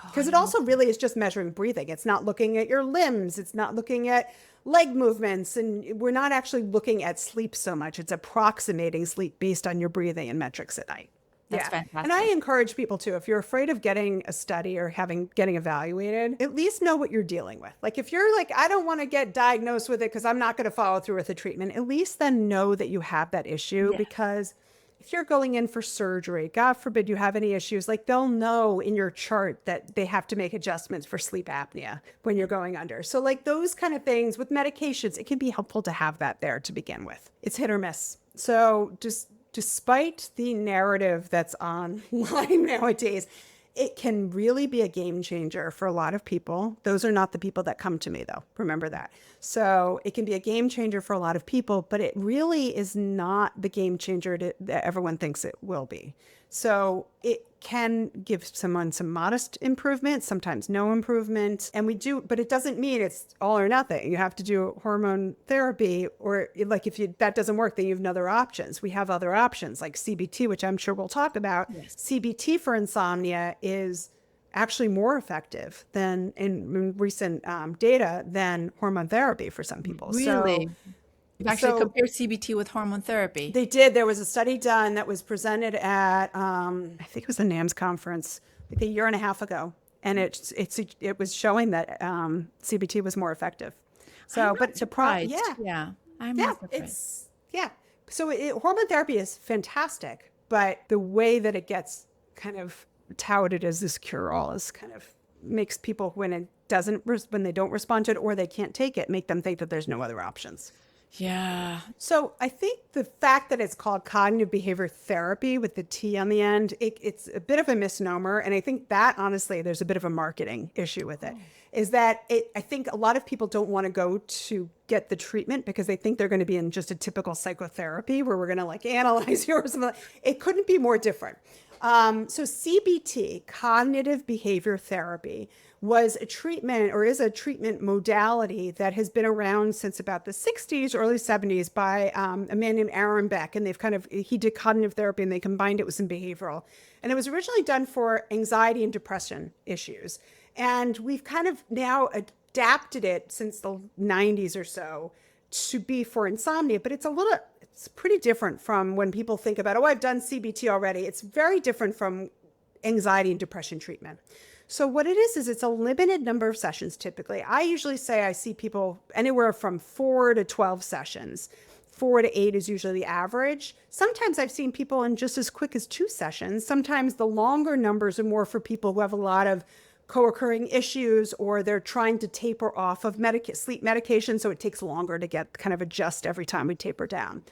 Because it also really is just measuring breathing. It's not looking at your limbs. It's not looking at leg movements. And we're not actually looking at sleep so much. It's approximating sleep based on your breathing and metrics at night. That's And I fantastic. encourage people to, if you're afraid of getting a study or getting evaluated, at least know what you're dealing with. Like if you're like, I don't want to get diagnosed with it because I'm not going to follow through with the treatment, at least then know that you have that issue. Yes. Because if you're going in for surgery, God forbid you have any issues, like they'll know in your chart that they have to make adjustments for sleep apnea when you're going under. So like those kind of things with medications, it can be helpful to have that there to begin with. It's hit or miss. So just despite the narrative that's online nowadays, it can really be a game changer for a lot of people. Those are not the people that come to me, though. Remember that. So it can be a game changer for a lot of people, but it really is not the game changer that everyone thinks it will be. So it can give someone some modest improvement, sometimes no improvement. And but it doesn't mean it's all or nothing. You have to do hormone therapy, or like if that doesn't work, then you have other options. We have other options like CBT, which I'm sure we'll talk about. Yes. CBT for insomnia is actually more effective than in recent data than hormone therapy for some people. Really? You've actually compared CBT with hormone therapy. They did. There was a study done that was presented at, I think it was the NAMS conference, like a year and a half ago. And it was showing that CBT was more effective. So, I'm not surprised. I'm not surprised. So hormone therapy is fantastic, but the way that it gets kind of touted as this cure-all is kind of makes people, when they don't respond to it or they can't take it, make them think that there's no other options. Yeah. So I think the fact that it's called cognitive behavior therapy with the T on the end, it's a bit of a misnomer. And I think that honestly, there's a bit of a marketing issue with it. Is that I think a lot of people don't want to go to get the treatment because they think they're going to be in just a typical psychotherapy where we're going to like analyze you or something. It couldn't be more different. So CBT, cognitive behavior therapy, was a treatment or is a treatment modality that has been around since about the 60s, early 70s by a man named Aaron Beck. And he did cognitive therapy and they combined it with some behavioral. And it was originally done for anxiety and depression issues. And we've kind of now adapted it since the 90s or so to be for insomnia, but it's pretty different from when people think about, I've done CBT already. It's very different from anxiety and depression treatment. So what it is it's a limited number of sessions typically. I usually say I see people anywhere from 4 to 12 sessions. 4 to 8 is usually the average. Sometimes I've seen people in just as quick as 2 sessions. Sometimes the longer numbers are more for people who have a lot of co-occurring issues or they're trying to taper off of sleep medication, so it takes longer to get kind of adjust every time we taper down.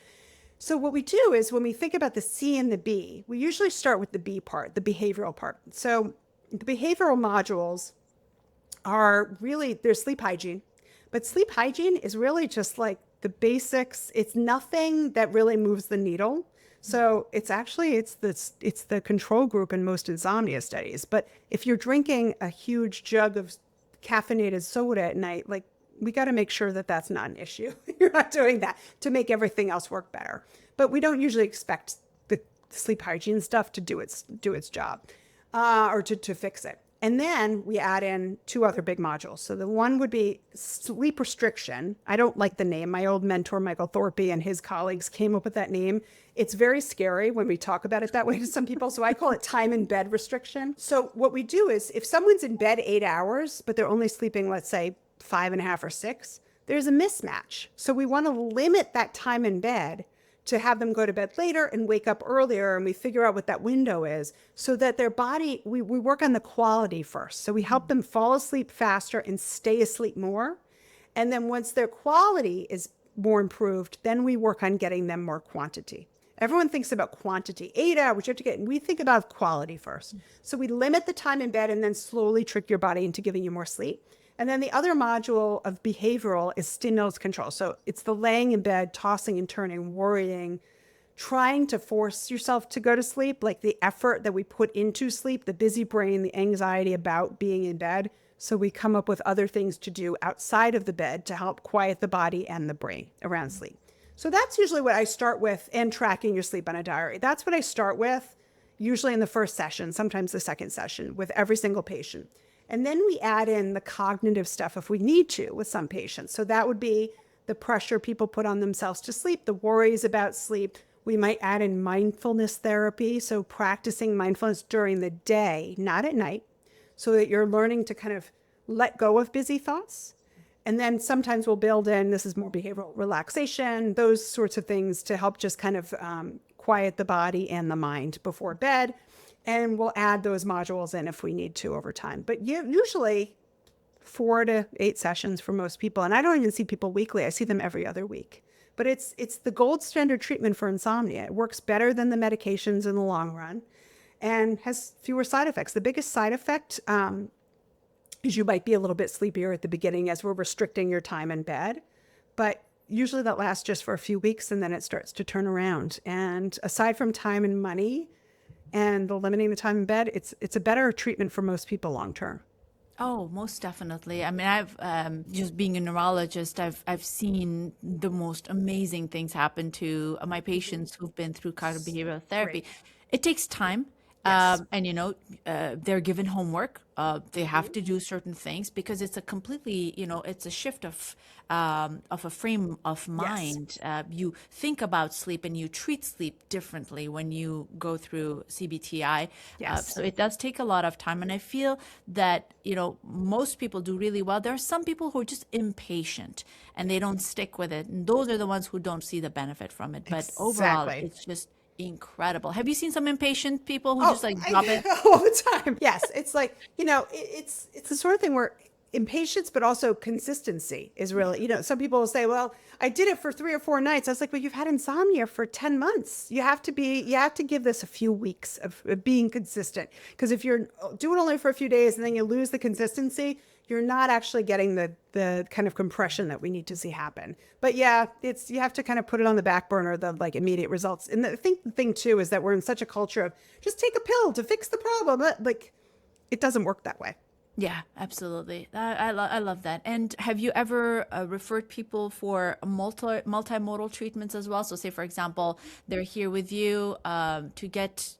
So what we do is when we think about the C and the B, we usually start with the B part, the behavioral part. So the behavioral modules are really, there's sleep hygiene, but sleep hygiene is really just like the basics. It's nothing that really moves the needle. So it's the control group in most insomnia studies. But if you're drinking a huge jug of caffeinated soda at night, like we got to make sure that that's not an issue. You're not doing that to make everything else work better. But we don't usually expect the sleep hygiene stuff to do its job or to fix it. And then we add in 2 other big modules. So the one would be sleep restriction. I don't like the name. My old mentor, Michael Thorpe, and his colleagues came up with that name. It's very scary when we talk about it that way to some people. So I call it time in bed restriction. So what we do is if someone's in bed 8 hours, but they're only sleeping, let's say 5.5 or 6, there's a mismatch. So we want to limit that time in bed to have them go to bed later and wake up earlier, and we figure out what that window is so that their body, we work on the quality first. So we help them fall asleep faster and stay asleep more. And then once their quality is more improved, then we work on getting them more quantity. Everyone thinks about quantity, 8 hours you have to get, and we think about quality first. So we limit the time in bed and then slowly trick your body into giving you more sleep. And then the other module of behavioral is stimulus control. So it's the laying in bed, tossing and turning, worrying, trying to force yourself to go to sleep, like the effort that we put into sleep, the busy brain, the anxiety about being in bed. So we come up with other things to do outside of the bed to help quiet the body and the brain around sleep. So that's usually what I start with, and tracking your sleep on a diary. That's what I start with, usually in the first session, sometimes the second session with every single patient. And then we add in the cognitive stuff if we need to with some patients. So that would be the pressure people put on themselves to sleep, the worries about sleep. We might add in mindfulness therapy. So practicing mindfulness during the day, not at night, so that you're learning to kind of let go of busy thoughts. And then sometimes we'll build in, this is more behavioral relaxation, those sorts of things to help just kind of quiet the body and the mind before bed. And we'll add those modules in if we need to over time. But usually 4 to 8 sessions for most people. And I don't even see people weekly. I see them every other week. But it's the gold standard treatment for insomnia. It works better than the medications in the long run and has fewer side effects. The biggest side effect is you might be a little bit sleepier at the beginning as we're restricting your time in bed. But usually that lasts just for a few weeks and then it starts to turn around. And aside from time and money and the limiting the time in bed, it's a better treatment for most people long term. Oh, most definitely. I mean, I've just being a neurologist, I've seen the most amazing things happen to my patients who've been through cognitive behavioral therapy. It takes time. Yes. And they're given homework. They have to do certain things because it's a completely, it's a shift of a frame of mind. You think about sleep and you treat sleep differently when you go through CBT-I. Yes. So it does take a lot of time. And I feel that, most people do really well. There are some people who are just impatient and they don't stick with it. And those are the ones who don't see the benefit from it. But overall, Exactly. it's just incredible. Have you seen some impatient people who just like drop it? All the time. Yes. It's like, it's the sort of thing where impatience, but also consistency is really, some people will say, well, I did it for 3 or 4 nights. I was like, well, you've had insomnia for 10 months. You have to give this a few weeks of being consistent. Because if you're doing only for a few days and then you lose the consistency, you're not actually getting the kind of compression that we need to see happen. But yeah, you have to kind of put it on the back burner, the like immediate results. And I think the thing too is that we're in such a culture of just take a pill to fix the problem. Like it doesn't work that way. Yeah, absolutely. I love that. And have you ever referred people for multimodal treatments as well? So say, for example, they're here with you to get,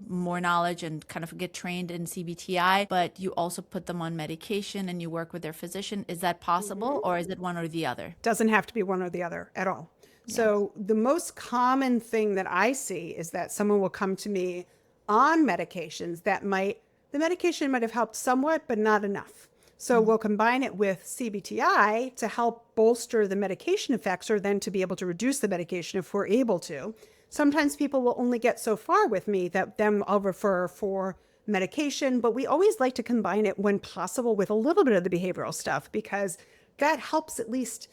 more knowledge and kind of get trained in CBT-I, but you also put them on medication and you work with their physician. Is that possible or is it one or the other? Doesn't have to be one or the other at all. Yeah. So the most common thing that I see is that someone will come to me on medications the medication might have helped somewhat, but not enough. So we'll combine it with CBT-I to help bolster the medication effects or then to be able to reduce the medication if we're able to. Sometimes people will only get so far with me that then I'll refer for medication, but we always like to combine it when possible with a little bit of the behavioral stuff because that helps at least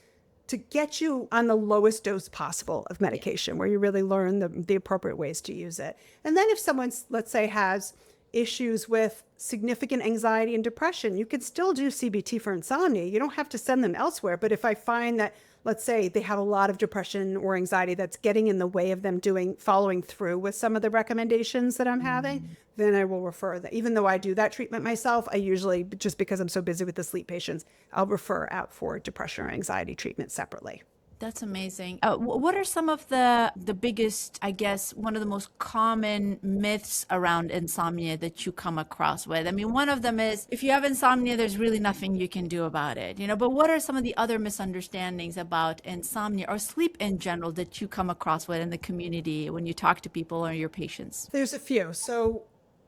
to get you on the lowest dose possible of medication where you really learn the appropriate ways to use it. And then if someone's, let's say, has issues with significant anxiety and depression, you could still do CBT for insomnia. You don't have to send them elsewhere. But if I find that, let's say they have a lot of depression or anxiety that's getting in the way of them following through with some of the recommendations that I'm having, then I will refer that. Even though I do that treatment myself, I usually, just because I'm so busy with the sleep patients, I'll refer out for depression or anxiety treatment separately. That's amazing. What are some of the biggest, I guess, one of the most common myths around insomnia that you come across with? I mean, one of them is if you have insomnia, there's really nothing you can do about it, but what are some of the other misunderstandings about insomnia or sleep in general that you come across with in the community when you talk to people or your patients? There's a few. So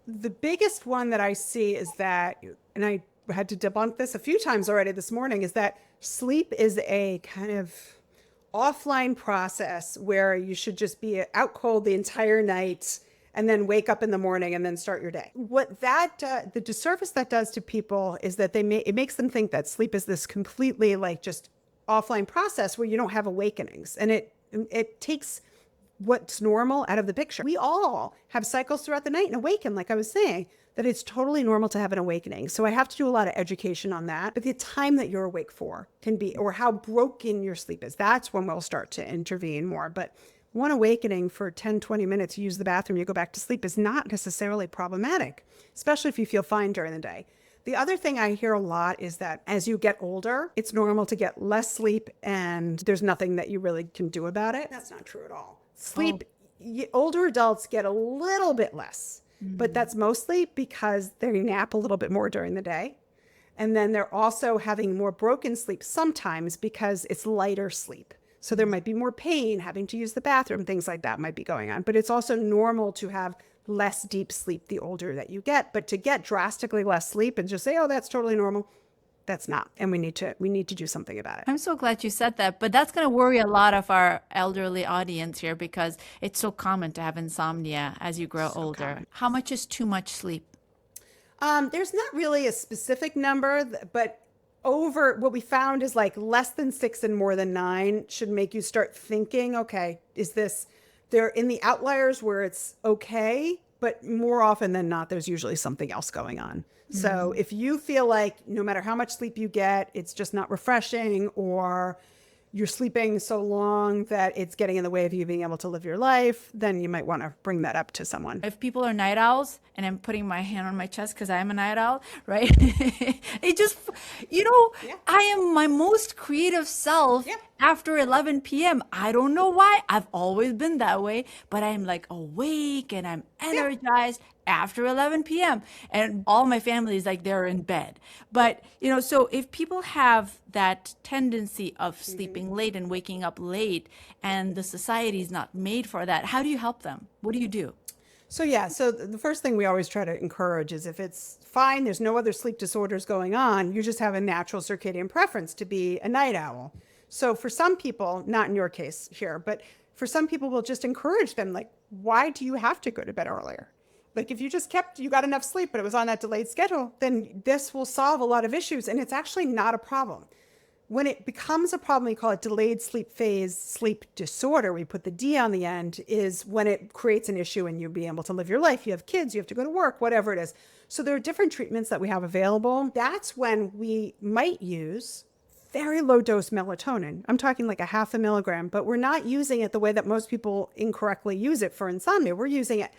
the biggest one that I see is that, and I had to debunk this a few times already this morning, is that sleep is a kind of offline process where you should just be out cold the entire night and then wake up in the morning and then start your day. What the disservice that does to people is that it makes them think that sleep is this completely like just offline process where you don't have awakenings, and it takes what's normal out of the picture. We all have cycles throughout the night and awaken, like I was saying, that it's totally normal to have an awakening. So I have to do a lot of education on that. But the time that you're awake for can be, or how broken your sleep is, that's when we'll start to intervene more. But one awakening for 10, 20 minutes, you use the bathroom, you go back to sleep is not necessarily problematic, especially if you feel fine during the day. The other thing I hear a lot is that as you get older, it's normal to get less sleep and there's nothing that you really can do about it. That's not true at all. Sleep, older adults get a little bit less, but that's mostly because they nap a little bit more during the day. And then they're also having more broken sleep sometimes because it's lighter sleep. So there might be more pain, having to use the bathroom, things like that might be going on. But it's also normal to have less deep sleep the older that you get. But to get drastically less sleep and just say, oh, that's totally normal, that's not. And we need to do something about it. I'm so glad you said that, but that's going to worry a lot of our elderly audience here because it's so common to have insomnia as you grow older. Common. How much is too much sleep? There's not really a specific number, but over what we found is like less than 6 and more than 9 should make you start thinking, okay, is this, they're in the outliers where it's okay, but more often than not, there's usually something else going on. So if you feel like no matter how much sleep you get, it's just not refreshing, or you're sleeping so long that it's getting in the way of you being able to live your life, then you might want to bring that up to someone. If people are night owls, and I'm putting my hand on my chest because I am a night owl, right? It just, I am my most creative self after 11 p.m. I don't know why. I've always been that way, but I'm like awake and I'm energized after 11 p.m. And all my family is like they're in bed. But, so if people have that tendency of sleeping late and waking up late, and the society is not made for that, how do you help them? What do you do? So the first thing we always try to encourage is if it's fine, there's no other sleep disorders going on, you just have a natural circadian preference to be a night owl. So for some people, not in your case here, but for some people, we'll just encourage them, like, why do you have to go to bed earlier? Like if you got enough sleep, but it was on that delayed schedule, then this will solve a lot of issues. And it's actually not a problem. When it becomes a problem, we call it delayed sleep phase sleep disorder. We put the D on the end, is when it creates an issue and you be able to live your life. You have kids, you have to go to work, whatever it is. So there are different treatments that we have available. That's when we might use very low dose melatonin. I'm talking like 0.5 milligram, but we're not using it the way that most people incorrectly use it for insomnia. We're using it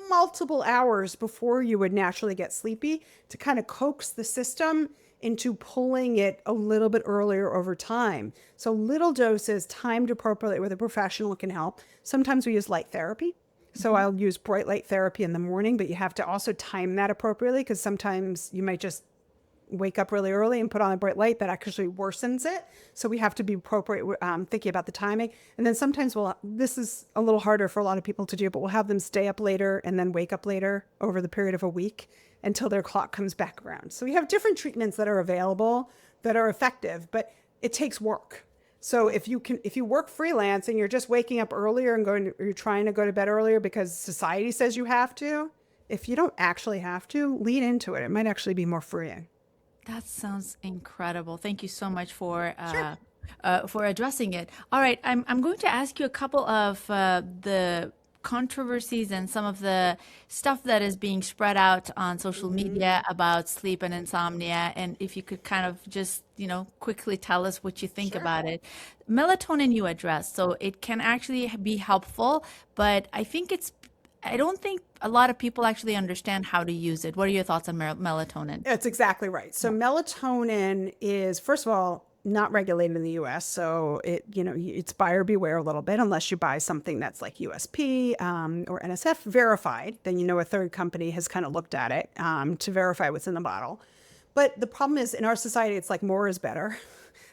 multiple hours before you would naturally get sleepy to kind of coax the system into pulling it a little bit earlier over time. So little doses timed appropriately with a professional can help. Sometimes we use light therapy. So I'll use bright light therapy in the morning, but you have to also time that appropriately because sometimes you might just wake up really early and put on a bright light that actually worsens it. So we have to be appropriate, thinking about the timing. And then sometimes this is a little harder for a lot of people to do, but we'll have them stay up later and then wake up later over the period of a week until their clock comes back around. So we have different treatments that are available that are effective, but it takes work. So if you work freelance and you're just waking up earlier and you're trying to go to bed earlier because society says you have to, if you don't actually have to, lean into it. It might actually be more freeing. That sounds incredible. Thank you so much for addressing it. All right, I'm going to ask you a couple of the controversies and some of the stuff that is being spread out on social media about sleep and insomnia. And if you could kind of just, quickly tell us what you think about it. Melatonin you addressed, so it can actually be helpful, but I don't think a lot of people actually understand how to use it. What are your thoughts on melatonin? That's exactly right. So melatonin is, first of all, not regulated in the US. So it's buyer beware a little bit, unless you buy something that's like USP or NSF verified. Then a third company has kind of looked at it to verify what's in the bottle. But the problem is in our society, it's like more is better.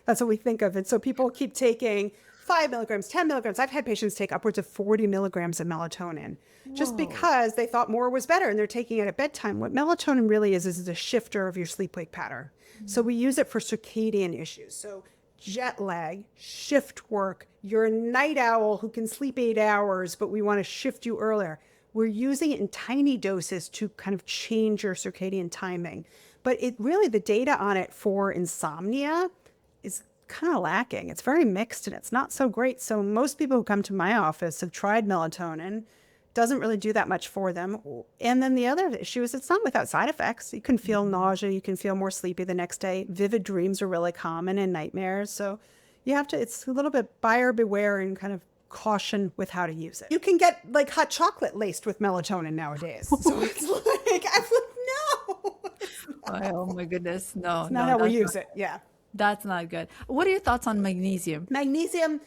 That's what we think of. And so people keep taking 5 milligrams, 10 milligrams. I've had patients take upwards of 40 milligrams of melatonin just because they thought more was better and they're taking it at bedtime. What melatonin really is a shifter of your sleep-wake pattern. So we use it for circadian issues. So jet lag, shift work, you're a night owl who can sleep 8 hours, but we want to shift you earlier. We're using it in tiny doses to kind of change your circadian timing. But the data on it for insomnia is kind of lacking. It's very mixed and it's not so great. So most people who come to my office have tried melatonin. Doesn't really do that much for them. And then the other issue is it's not without side effects. You can feel nausea. You can feel more sleepy the next day. Vivid dreams are really common and nightmares. So it's a little bit buyer beware and kind of caution with how to use it. You can get like hot chocolate laced with melatonin nowadays. So it's like, I'm like, no. Oh my goodness. No, It's not how we use it. Yeah. That's not good. What are your thoughts on magnesium? Magnesium,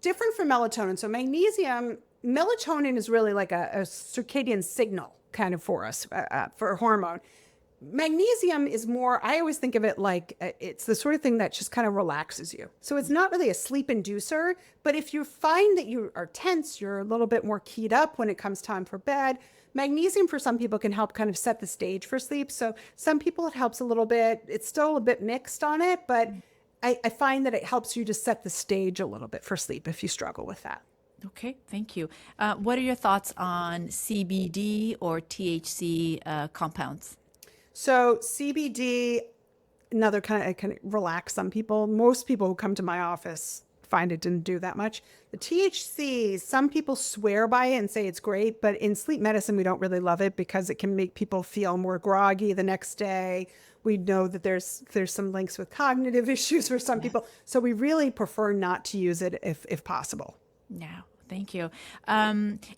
different from melatonin. So melatonin is really like a circadian signal kind of for us, for a hormone. Magnesium is more, I always think of it like it's the sort of thing that just kind of relaxes you. So it's not really a sleep inducer, but if you find that you are tense, you're a little bit more keyed up when it comes time for bed, magnesium for some people can help kind of set the stage for sleep. So some people it helps a little bit. It's still a bit mixed on it, but I find that it helps you to set the stage a little bit for sleep if you struggle with that. Okay, thank you. What are your thoughts on CBD or THC compounds? So CBD, another kind of relax some people. Most people who come to my office find it didn't do that much. The THC, some people swear by it and say it's great, but in sleep medicine, we don't really love it because it can make people feel more groggy the next day. We know that there's some links with cognitive issues for some people. So we really prefer not to use it if possible. No, thank you.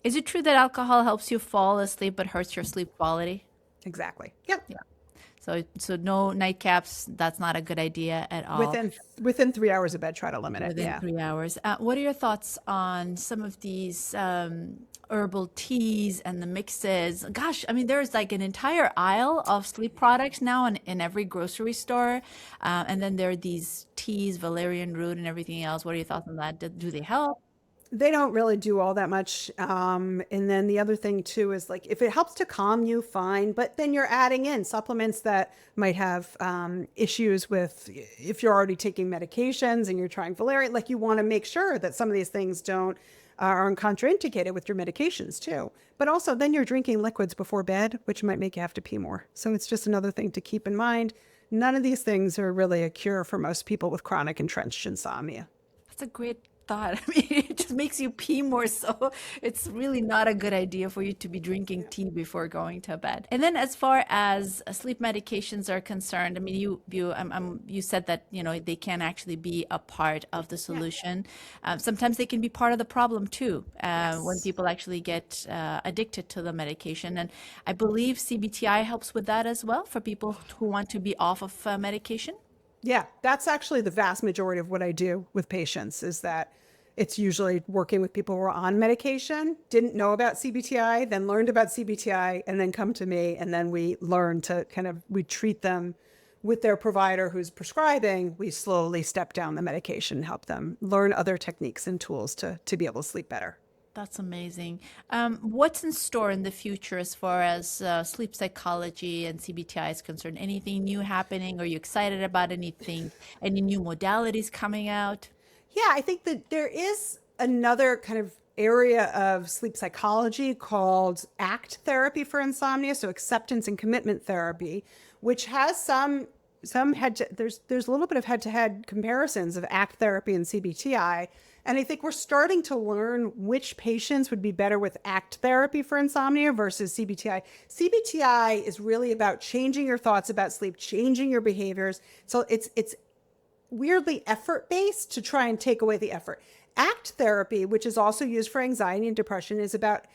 Is it true that alcohol helps you fall asleep but hurts your sleep quality? Exactly. Yep. Yeah. So no nightcaps. That's not a good idea at all. Within 3 hours of bed, try to limit it. Within 3 hours. What are your thoughts on some of these herbal teas and the mixes? Gosh, I mean, there's like an entire aisle of sleep products now in every grocery store. And then there are these teas, valerian root and everything else. What are your thoughts on that? Do they help? They don't really do all that much. And then the other thing too is like if it helps to calm you, fine. But then you're adding in supplements that might have issues with if you're already taking medications and you're trying valerian. Like you want to make sure that some of these things aren't contraindicated with your medications too. But also then you're drinking liquids before bed, which might make you have to pee more. So it's just another thing to keep in mind. None of these things are really a cure for most people with chronic entrenched insomnia. That's a great thought. I mean, it just makes you pee more, so it's really not a good idea for you to be drinking tea before going to bed. And then, as far as sleep medications are concerned, I mean, you said that they can actually be a part of the solution. Sometimes they can be part of the problem too, when people actually get addicted to the medication. And I believe CBT-I helps with that as well for people who want to be off of medication. Yeah, that's actually the vast majority of what I do with patients is that it's usually working with people who are on medication, didn't know about CBT-I, then learned about CBT-I, and then come to me. And then we learn to we treat them with their provider who's prescribing. We slowly step down the medication and help them learn other techniques and tools to be able to sleep better. That's amazing. What's in store in the future as far as sleep psychology and CBT-I is concerned? Anything new happening? Are you excited about anything? Any new modalities coming out? Yeah, I think that there is another kind of area of sleep psychology called ACT therapy for insomnia, so acceptance and commitment therapy, which has there's a little bit of head-to-head comparisons of ACT therapy and CBT-I. And I think we're starting to learn which patients would be better with ACT therapy for insomnia versus CBT-I. CBT-I is really about changing your thoughts about sleep, changing your behaviors. So it's weirdly effort-based to try and take away the effort. ACT therapy, which is also used for anxiety and depression, is about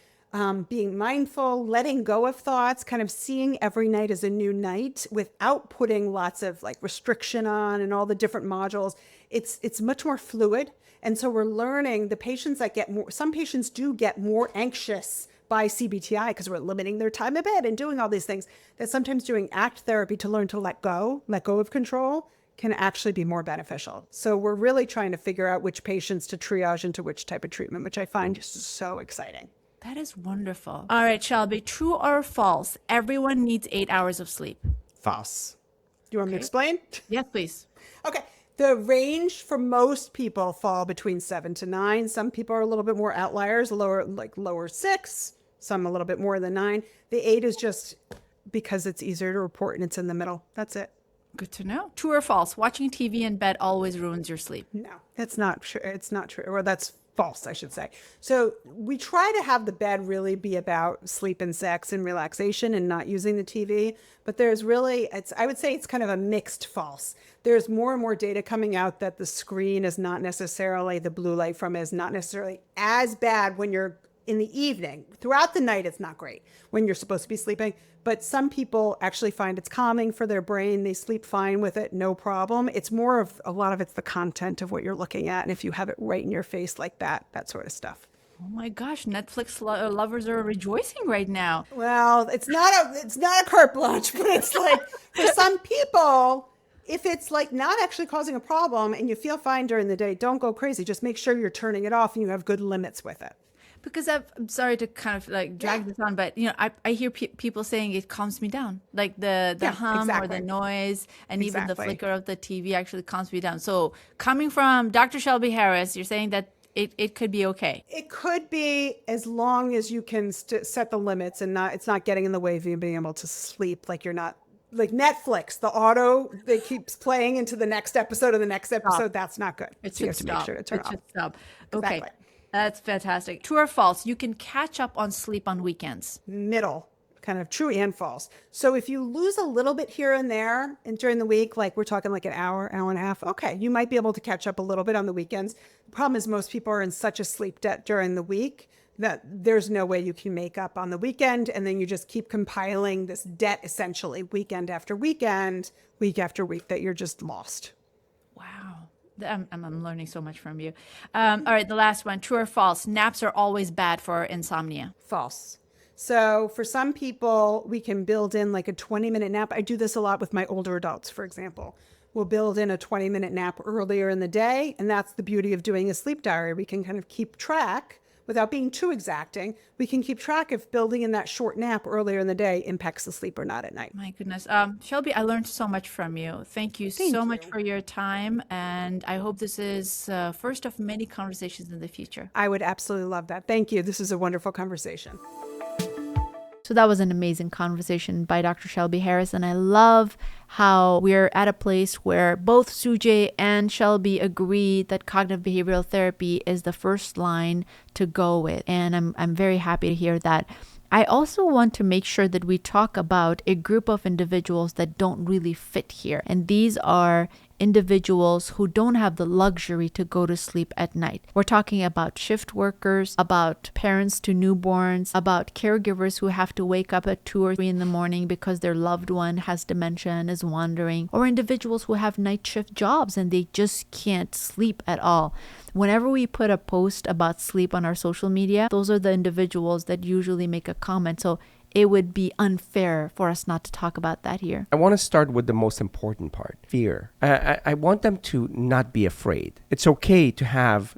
being mindful, letting go of thoughts, kind of seeing every night as a new night without putting lots of like restriction on and all the different modules. It's much more fluid. And so we're learning the patients that some patients do get more anxious by CBT-I because we're limiting their time in bed and doing all these things, that sometimes doing ACT therapy to learn to let go of control can actually be more beneficial. So we're really trying to figure out which patients to triage into which type of treatment, which I find so exciting. That is wonderful. All right, Shelby, true or false? Everyone needs 8 hours of sleep. False. Do you want me to explain? Yes, please. Okay. The range for most people fall between 7 to 9. Some people are a little bit more outliers, lower 6, some a little bit more than 9. The 8 is just because it's easier to report and it's in the middle. That's it. Good to know. True or false? Watching TV in bed always ruins your sleep. No, it's not true. It's not true. Or that's false, I should say. So we try to have the bed really be about sleep and sex and relaxation and not using the TV. But there's really, I would say it's kind of a mixed false. There's more and more data coming out that the screen is not necessarily, the blue light from it is not necessarily as bad when you're in the evening. Throughout the night, it's not great when you're supposed to be sleeping. But some people actually find it's calming for their brain. They sleep fine with it, no problem. It's more of, a lot of it's the content of what you're looking at. And if you have it right in your face like that sort of stuff. Oh my gosh, Netflix lovers are rejoicing right now. Well, it's not a carte blanche, but it's like for some people, if it's like not actually causing a problem and you feel fine during the day, don't go crazy. Just make sure you're turning it off and you have good limits with it. Because I'm sorry to kind of like drag this on, but I hear people saying it calms me down, like the Yeah, hum or exactly. the noise, and even the Exactly. flicker of the TV actually calms me down. So coming from Dr. Shelby Harris, you're saying that it could be okay. It could be as long as you can set the limits and it's not getting in the way of you being able to sleep. Like you're not like Netflix, the auto that keeps playing into the next episode of the next episode. That's not good. It So you should have to stop. make sure to turn It off. should stop. Okay, Exactly. that's fantastic. True or false? You can catch up on sleep on weekends. Middle, kind of true and false. So if you lose a little bit here and there and during the week, like we're talking like an hour, hour and a half, okay, you might be able to catch up a little bit on the weekends. The problem is most people are in such a sleep debt during the week that there's no way you can make up on the weekend. And then you just keep compiling this debt essentially weekend after weekend, week after week that you're just lost. Wow. I'm learning so much from you. All right, the last one. True or false? Naps are always bad for insomnia. False. So for some people, we can build in like a 20-minute nap. I do this a lot with my older adults, for example. We'll build in a 20-minute nap earlier in the day. And that's the beauty of doing a sleep diary. We can kind of keep track without being too exacting. We can keep track if building in that short nap earlier in the day impacts the sleep or not at night. My goodness. Shelby, I learned so much from you. Thank you so much for your time. And I hope this is first of many conversations in the future. I would absolutely love that. Thank you. This is a wonderful conversation. So that was an amazing conversation by Dr. Shelby Harris. And I love how we're at a place where both Sujay and Shelby agree that cognitive behavioral therapy is the first line to go with. And I'm very happy to hear that. I also want to make sure that we talk about a group of individuals that don't really fit here. And these are individuals who don't have the luxury to go to sleep at night. We're talking about shift workers, about parents to newborns, about caregivers who have to wake up at 2 or 3 in the morning because their loved one has dementia and is wandering, or individuals who have night shift jobs and they just can't sleep at all. Whenever we put a post about sleep on our social media, those are the individuals that usually make a comment. So it would be unfair for us not to talk about that here. I want to start with the most important part, fear. I want them to not be afraid. It's okay to have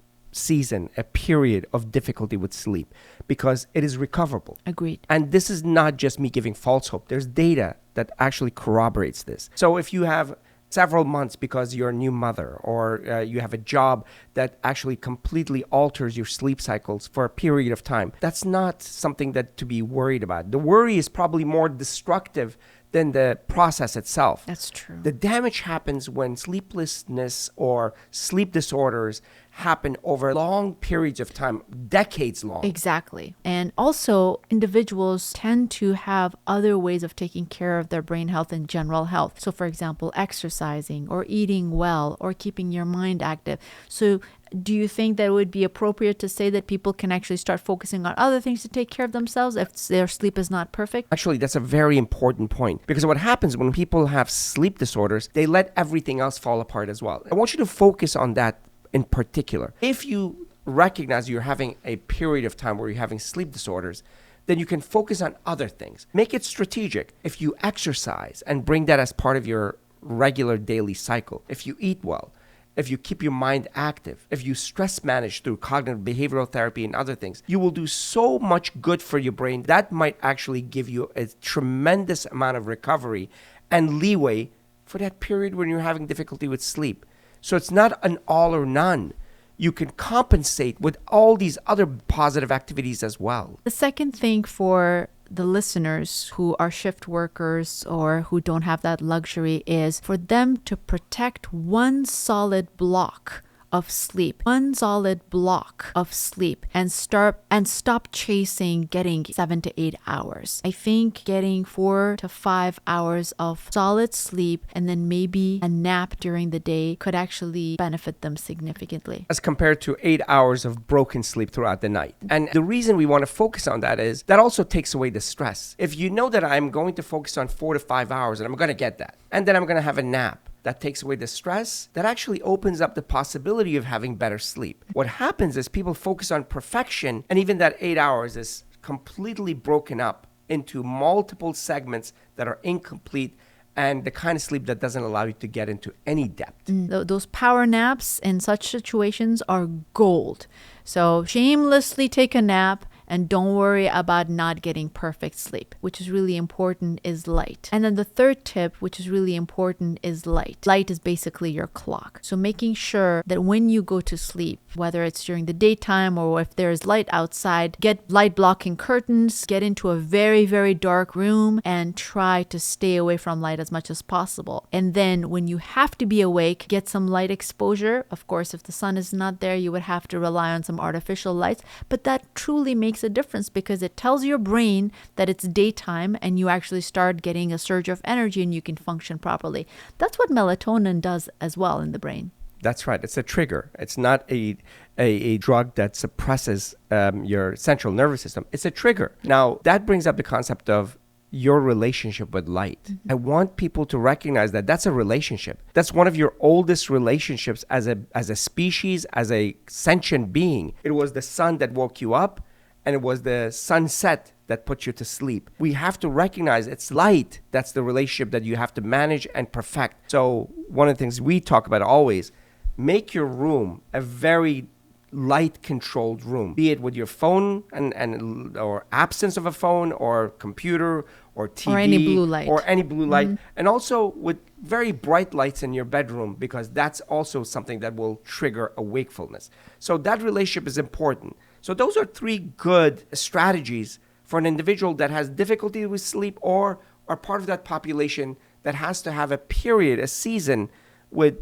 a period of difficulty with sleep because it is recoverable. Agreed. And this is not just me giving false hope. There's data that actually corroborates this. So if you have several months because you're a new mother or you have a job that actually completely alters your sleep cycles for a period of time, that's not something that to be worried about. The worry is probably more destructive than the process itself. That's true. The damage happens when sleeplessness or sleep disorders happen over long periods of time, decades long. Exactly. And also, individuals tend to have other ways of taking care of their brain health and general health. So, for example, exercising or eating well or keeping your mind active. So, do you think that it would be appropriate to say that people can actually start focusing on other things to take care of themselves if their sleep is not perfect? Actually, that's a very important point because what happens when people have sleep disorders, they let everything else fall apart as well. I want you to focus on that in particular. If you recognize you're having a period of time where you're having sleep disorders, then you can focus on other things. Make it strategic. If you exercise and bring that as part of your regular daily cycle, if you eat well, if you keep your mind active, if you stress manage through cognitive behavioral therapy and other things, you will do so much good for your brain. That might actually give you a tremendous amount of recovery and leeway for that period when you're having difficulty with sleep. So it's not an all or none. You can compensate with all these other positive activities as well. The second thing for the listeners who are shift workers or who don't have that luxury is for them to protect one solid block of sleep, and stop chasing getting 7 to 8 hours. I think getting 4 to 5 hours of solid sleep and then maybe a nap during the day could actually benefit them significantly. As compared to 8 hours of broken sleep throughout the night. And the reason we want to focus on that is that also takes away the stress. If you know that I'm going to focus on 4 to 5 hours and I'm going to get that, and then I'm going to have a nap, that takes away the stress, that actually opens up the possibility of having better sleep. What happens is people focus on perfection, and even that 8 hours is completely broken up into multiple segments that are incomplete, and the kind of sleep that doesn't allow you to get into any depth. Those power naps in such situations are gold. So shamelessly take a nap and don't worry about not getting perfect sleep. Which is really important is light. And then the third tip, which is really important, is light. Light is basically your clock. So making sure that when you go to sleep, whether it's during the daytime or if there's light outside, get light blocking curtains, get into a very, very dark room, and try to stay away from light as much as possible. And then when you have to be awake, get some light exposure. Of course, if the sun is not there, you would have to rely on some artificial lights, but that truly makes a difference because it tells your brain that it's daytime and you actually start getting a surge of energy and you can function properly. That's what melatonin does as well in the brain. That's right. It's a trigger. It's not a drug that suppresses your central nervous system. It's a trigger. Now, that brings up the concept of your relationship with light. I want people to recognize that that's a relationship. That's one of your oldest relationships as a species, as a sentient being. It was the sun that woke you up, and it was the sunset that put you to sleep. We have to recognize it's light. That's the relationship that you have to manage and perfect. So one of the things we talk about always, make your room a very light controlled room, be it with your phone and or absence of a phone or computer or TV or any blue light, and also with very bright lights in your bedroom, because that's also something that will trigger a wakefulness. So that relationship is important. So those are 3 good strategies for an individual that has difficulty with sleep or are part of that population that has to have a period, a season with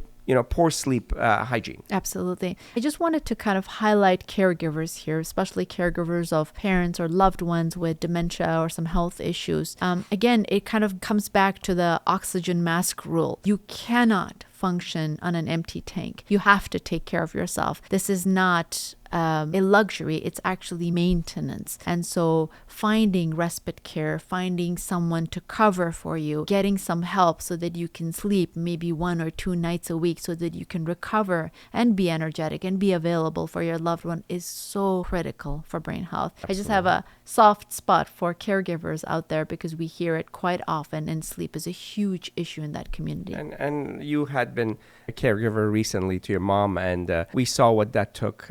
poor sleep hygiene. Absolutely. I just wanted to kind of highlight caregivers here, especially caregivers of parents or loved ones with dementia or some health issues. Again, it kind of comes back to the oxygen mask rule. You cannot function on an empty tank. You have to take care of yourself. This is not a luxury, it's actually maintenance. And so finding respite care, finding someone to cover for you, getting some help so that you can sleep maybe 1 or 2 nights a week so that you can recover and be energetic and be available for your loved one is so critical for brain health. Absolutely. I just have a soft spot for caregivers out there because we hear it quite often, and sleep is a huge issue in that community. And you had been a caregiver recently to your mom, and we saw what that took,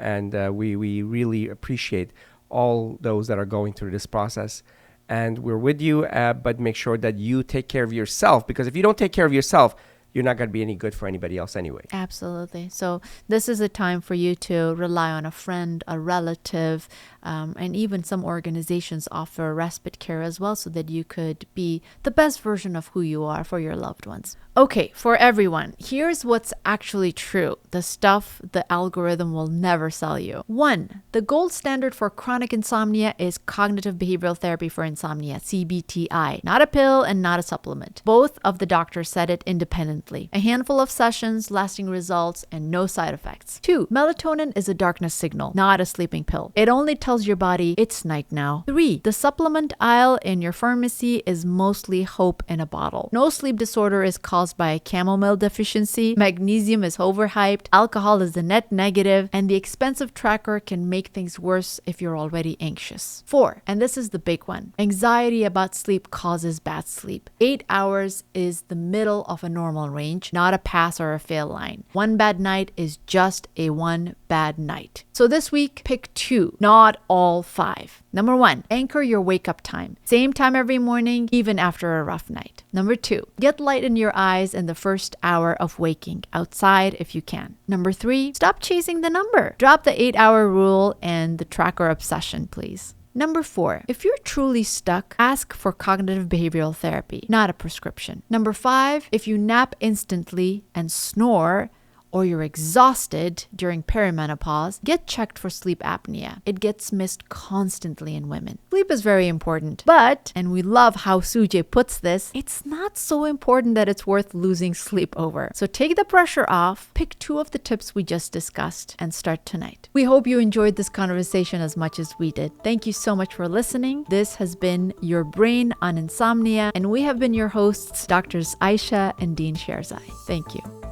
and we really appreciate all those that are going through this process. And we're with you, but make sure that you take care of yourself, because if you don't take care of yourself, you're not going to be any good for anybody else anyway. Absolutely. So this is a time for you to rely on a friend, a relative, and even some organizations offer respite care as well so that you could be the best version of who you are for your loved ones. Okay, for everyone, here's what's actually true. The stuff the algorithm will never sell you. 1, the gold standard for chronic insomnia is cognitive behavioral therapy for insomnia, CBT-I. Not a pill and not a supplement. Both of the doctors said it independently. A handful of sessions, lasting results, and no side effects. 2, melatonin is a darkness signal, not a sleeping pill. It only tells your body it's night now. 3, the supplement aisle in your pharmacy is mostly hope in a bottle. No sleep disorder is caused by a chamomile deficiency. Magnesium is overhyped. Alcohol is the net negative, and the expensive tracker can make things worse if you're already anxious. 4, and this is the big one, anxiety about sleep causes bad sleep. 8 hours is the middle of a normal range, not a pass or a fail line. 1 bad night is just a 1 bad night. So this week, pick 2, not all 5. Number 1, anchor your wake up time. Same time every morning, even after a rough night. Number 2, get light in your eyes in the first hour of waking, outside if you can. Number 3, stop chasing the number. Drop the 8-hour rule and the tracker obsession, please. Number 4, if you're truly stuck, ask for cognitive behavioral therapy, not a prescription. Number 5, if you nap instantly and snore, or you're exhausted during perimenopause, get checked for sleep apnea. It gets missed constantly in women. Sleep is very important, but, and we love how Sujay puts this, it's not so important that it's worth losing sleep over. So take the pressure off, pick 2 of the tips we just discussed, and start tonight. We hope you enjoyed this conversation as much as we did. Thank you so much for listening. This has been Your Brain on Insomnia, and we have been your hosts, Drs. Aisha and Dean Sherzai. Thank you.